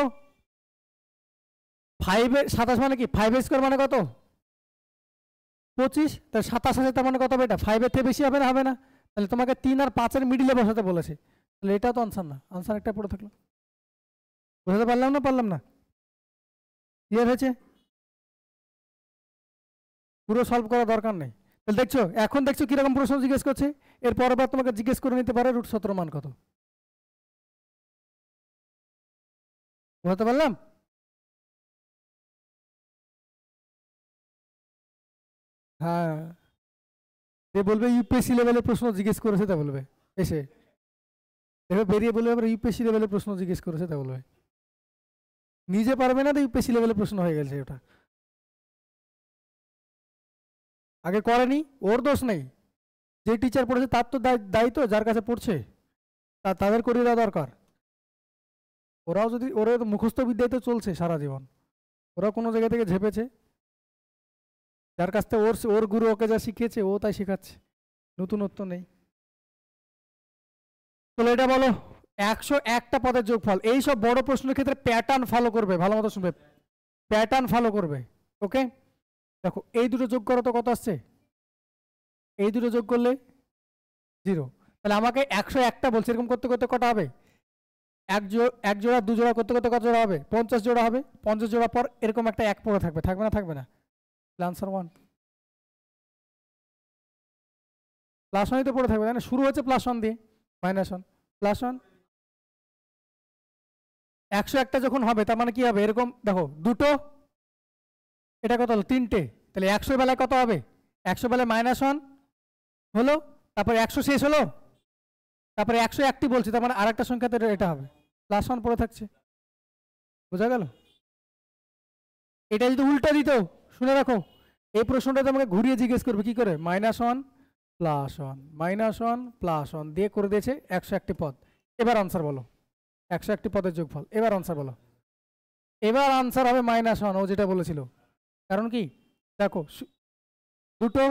Speaker 1: 5 27 মানে কি 5 স্কোয়ার মানে কত 25, তাহলে 27 আছে, তার মানে কত হবে এটা 5 এর থেকে বেশি হবে না, হবে না? তাহলে তোমাকে 3 আর 5 এর মিডিলে বসাতে বলেছে, তাহলে এটা তো আনসার না, আনসার একটা পড়ে থাকলো। বুঝতে পারলাম না, পারলাম না? ক্লিয়ার হয়েছে? পুরো সলভ করার দরকার নেই। তাহলে দেখছো, এখন দেখছো কিরকম প্রশ্ন জিজ্ঞেস করছে। এর পরের বার তোমাকে জিজ্ঞেস করে নিতে পারে √17 মান কত। বুঝতে পারলাম? হ্যাঁ, যে বলবে ইউপিএসসি লেভেলের প্রশ্ন জিজ্ঞেস করেছে তা বলবে, এসে দেখবে বেরিয়ে বলবে আবার ইউপিএসসি লেভেলের প্রশ্ন জিজ্ঞেস করেছে তা বলবে। নিজে পারবে না তো ইউপিএসসি লেভেলের প্রশ্ন হয়ে গেছে ওটা। আগে করেনি, ওর দোষ নেই। যে টিচার পড়েছে তার তো দায়িত্ব, যার কাছে পড়ছে তাদের করিয়ে দেওয়া দরকার। ওরাও যদি, ওরা তো মুখস্থ বিদ্যায় তো চলছে সারা জীবন, ওরা কোনো জায়গা থেকে ঝেপেছে, যার কাছ থেকে ওর গুরু ওকে যা শিখিয়েছে ও তাই শেখাচ্ছে, নতুনত্ব নেই। তাহলে এটা বলো 101টা পদের যোগফল। এই সব বড় প্রশ্নের ক্ষেত্রে প্যাটার্ন ফলো করবে, ভালো মতো শুনবে, প্যাটার্ন ফলো করবে। ওকে, দেখো এই দুটো যোগ করো তো কত আসছে, এই দুটো যোগ করলে 0। তাহলে আমাকে 101টা বলছে, এরকম করতে করতে কটা হবে, এক জোড়া 2 জোড়া করতে করতে কত জোড়া হবে, 50 জোড়া হবে। 50 জোড়া পর এরকম একটা 1 পড়ে থাকবে, থাকবে না, থাকবে না? আনসার 1 +1 তো পড়ে থাকবে, তাই না? শুরু হচ্ছে +1 দিয়ে, -1 +1। 101টা যখন হবে তার মানে কি হবে, এরকম দেখো দুটো, এটা কত হলো 3টে, তাহলে 100 বেলায় কত হবে, 100 বেলায় -1 হলো, তারপরে 100 শেষ হলো, তারপরে 101টি বলছি, তার মানে আরেকটা সংখ্যাতে এটা হবে, +1 পড়ে থাকছে। বোঝা গেল? এটা যদি উল্টা দিত, শুনে রাখো, এই প্রশ্নটা তোমাকে ঘুরিয়ে জিজ্ঞেস করবে কি করে, -1 +1 -1 +1 দিয়ে করে দিয়েছে 101টি পদ। এবার আনসার বলো, 101টি পদের যোগফল, এবার আনসার বলো। এবার আনসার হবে -1, ও যেটা বলেছিল। কারণ কি, দেখো দুটো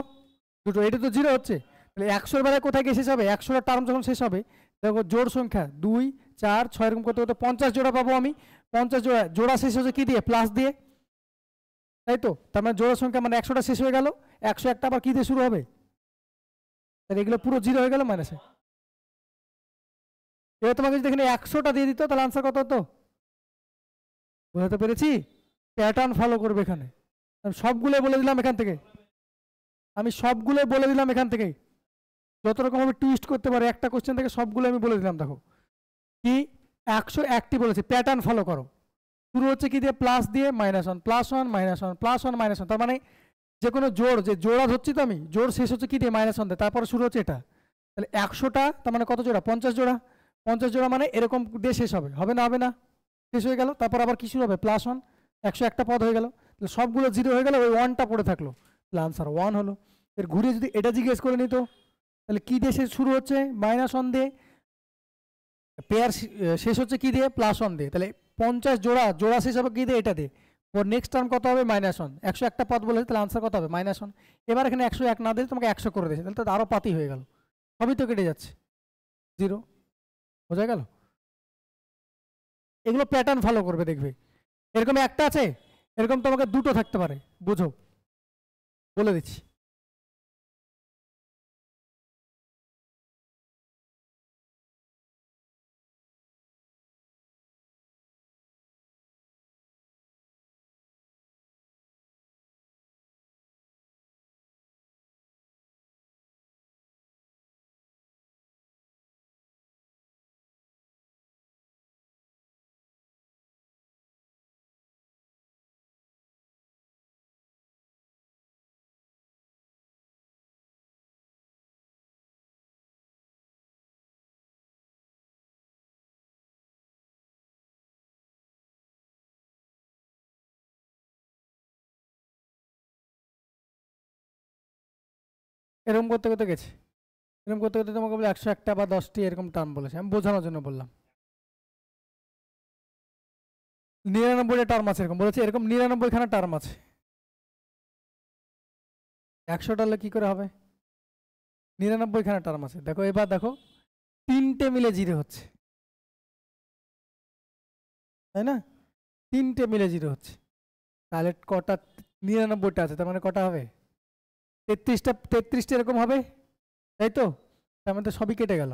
Speaker 1: দুটো, এটা তো 0 হচ্ছে, তাহলে 100 বেলায় কোথায় গিয়ে শেষ হবে, 100টা টার্ম যখন শেষ হবে, দেখো জোড় সংখ্যা 2 4 6 এরকম করতে করতে 50 জোড়া পাবো আমি। 50 জোড়া, জোড়া শেষ হচ্ছে কি দিয়ে, প্লাস দিয়ে, তাই তো? তার মানে জোড়া সংখ্যা মানে 100টা শেষ হয়ে গেল, 101টা আবার কি দিয়ে শুরু হবে, তাহলে এগুলো পুরো 0 হয়ে গেল মাইনাসে। এবার তোমাকে যদি এখানে 100টা দিয়ে দিত তাহলে আনসার কত হতো, বুঝতে পেরেছি? প্যাটার্ন ফলো করবে এখানে, আমি সবগুলো বলে দিলাম এখান থেকে, আমি সবগুলো বলে দিলাম এখান থেকে, যত রকম ভাবে টুইস্ট করতে পারে একটা কোশ্চেন থেকে সবগুলো আমি বলে দিলাম। দেখো কি 101টি বলেছে, প্যাটার্ন ফলো করো। শুরু হচ্ছে কি দিয়ে, প্লাস দিয়ে, -1 +1 -1 +1 -1, তার মানে যে কোনো জোড়, যে জোড়া ধরছি তো আমি, জোড় শেষ হচ্ছে কি দিয়ে, -1 দিয়ে, তারপরে শুরু হচ্ছে এটা। তাহলে 100টা তার মানে কত জোড়া, 50 জোড়া। 50 জোড়া মানে এরকম দিয়ে শেষ হবে, হবে না, হবে না? শেষ হয়ে গেল, তারপর আবার কি শুরু হবে, +1, 101টা পদ হয়ে গেল, তাহলে সবগুলো 0 হয়ে গেল, ওই 1টা পড়ে থাকলো, তাহলে আনসার 1 হলো। এর ঘুরে যদি এটা জিজ্ঞেস করে নিত, তাহলে কি দিয়ে শুরু হচ্ছে, -1 দিয়ে, পেয়ার শেষ হচ্ছে কি দিয়ে, +1 দিয়ে, তাহলে 50 জোড়া, জোড়া শেষ হবে কি দিয়ে, এটা দিয়ে। ওর নেক্সট টার্ম কত হবে, -1। 101টা পদ বলেছে, তাহলে আনসার কত হবে, -1। এবার এখানে 101 না দিয়ে তোমাকে 100 করে দিয়েছে, তাহলে তো আরও পাতি হয়ে গেল, সবই তো কেটে যাচ্ছে, 0। বোঝা গেল? এগুলো প্যাটার্ন ফলো করবে, দেখবে এরকম একটা আছে, এরকম তোমাকে দুটো থাকতে পারে, বুঝো, বলে দিচ্ছি। এরকম করতে করতে গেছে, এরকম করতে করতে তোমাকে বলে 101টা বা 10টি এরকম টার্ম বলেছে, আমি বোঝানোর জন্য বললাম। 99টা টার্ম আছে, এরকম বলেছে, এরকম 99খানা টার্ম আছে। 100টা হলে কি করে হবে, 99খানা টার্ম আছে। দেখো এবার দেখো 3টে মিলে 0 হচ্ছে, তাই না? 3টে মিলে 0 হচ্ছে, তাহলে কটা? 99টা আছে, তার মানে কটা হবে? 33টা এরকম হবে, তাই তো? তার মধ্যে সবই কেটে গেল,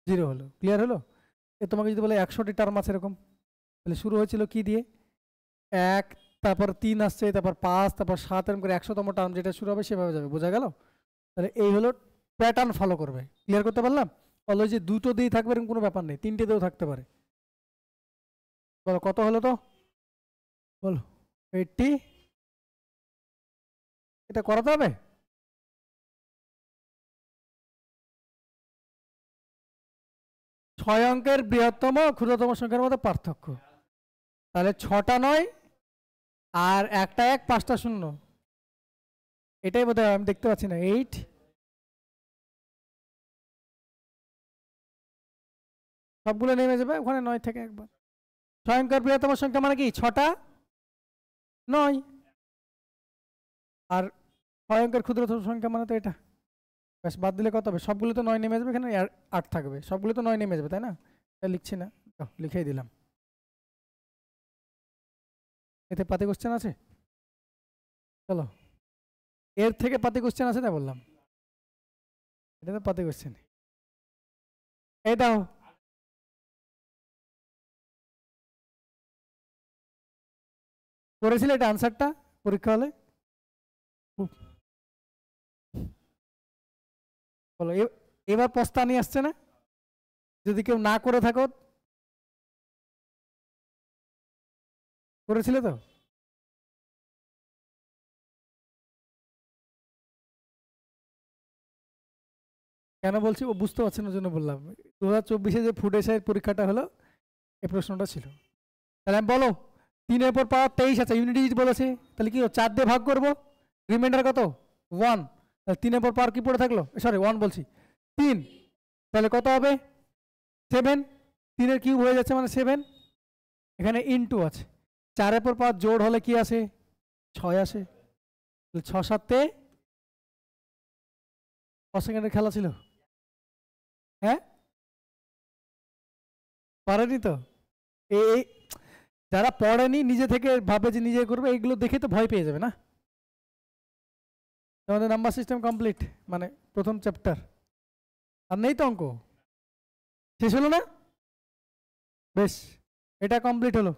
Speaker 1: 0 হলো। ক্লিয়ার হলো? এ তোমাকে যদি বলে 100টি টার্ম আছে এরকম, তাহলে শুরু হয়েছিল কি দিয়ে? 1, তারপর 3 আসছে, তারপর 5, তারপর 7, এরকম করে 100তম টার্ম যেটা শুরু হবে সেভাবে যাবে। বোঝা গেল? তাহলে এই হলো প্যাটার্ন ফলো করবে। ক্লিয়ার করতে পারলাম? অলওয়েজ যে 2টো দিয়ে থাকবে এরকম কোনো ব্যাপার নেই, 3টে দিয়েও থাকতে পারে। বলো কত হলো তো? বলো 80। এটা করাতে হবে? ছয় অঙ্কের বৃহত্তম ক্ষুদ্রতম সংখ্যার মধ্যে পার্থক্য। তাহলে 6টা 9 আর একটা 1, 5টা 0, এটাই বোধহয়। আমি দেখতে পাচ্ছি না। 8, সবগুলো নেমে যাবে ওখানে 9 থেকে একবার। 6 অঙ্কের বৃহত্তম সংখ্যা মানে কি? 6টা 9। আর 6 অঙ্কের ক্ষুদ্রতম সংখ্যা মানে তো এটা। ব্যাস, বাদ দিলে কত হবে? সবগুলো তো 9 নেমে যাবে, এখানে 8 থাকবে, সবগুলো তো 9 নেমে যাবে, তাই না? এটা লিখছি না, লিখেই দিলাম। এতে পাতি কোশ্চেন আছে? চলো, এর থেকে পাতি কোশ্চেন আছে না বললাম? এটা তো পাতি কোশ্চেন। এই দাও, করেছিলে এটা আনসারটা পরীক্ষা হলে? বলো, এবার প্রস্তানি আসছে না? যদি কেউ না করে থাকো, করেছিলে তো? কেন বলছি? ও বুঝতে পারছেন ওর জন্য বললাম। 2024-এ যে ফুড এসআইয়ের পরীক্ষাটা হলো, এই প্রশ্নটা ছিল। তাহলে আমি বলো, 3 এর পর পাওয়ার 23 আছে, ইউনিট ডিজিট বলেছে, তাহলে কি 4 দিয়ে ভাগ করবো, রিমাইন্ডার কত? 1। তাহলে 3 এর পর পাওয়ার কি পড়ে থাকলো? সরি, 1 বলছি, 3। তাহলে কত হবে? 7। 3 এর কিউব হয়ে যাচ্ছে মানে 7। এখানে ইনটু আছে। 4 এর পর পাওয়ার জোড় হলে কি আসে? 6 আসে। 6 7-তে সেকেন্ডের খেলা ছিল। হ্যাঁ, পারেনি তো। এই যারা পড়েনি, নিজে থেকে ভাবে যে নিজে করবে, এইগুলো দেখে তো ভয় পেয়ে যাবে না? আমাদের নাম্বার সিস্টেম কমপ্লিট, মানে প্রথম চ্যাপ্টার। আর নেই তো অঙ্ক, শেষ হলো না? বেশ, এটা কমপ্লিট হলো।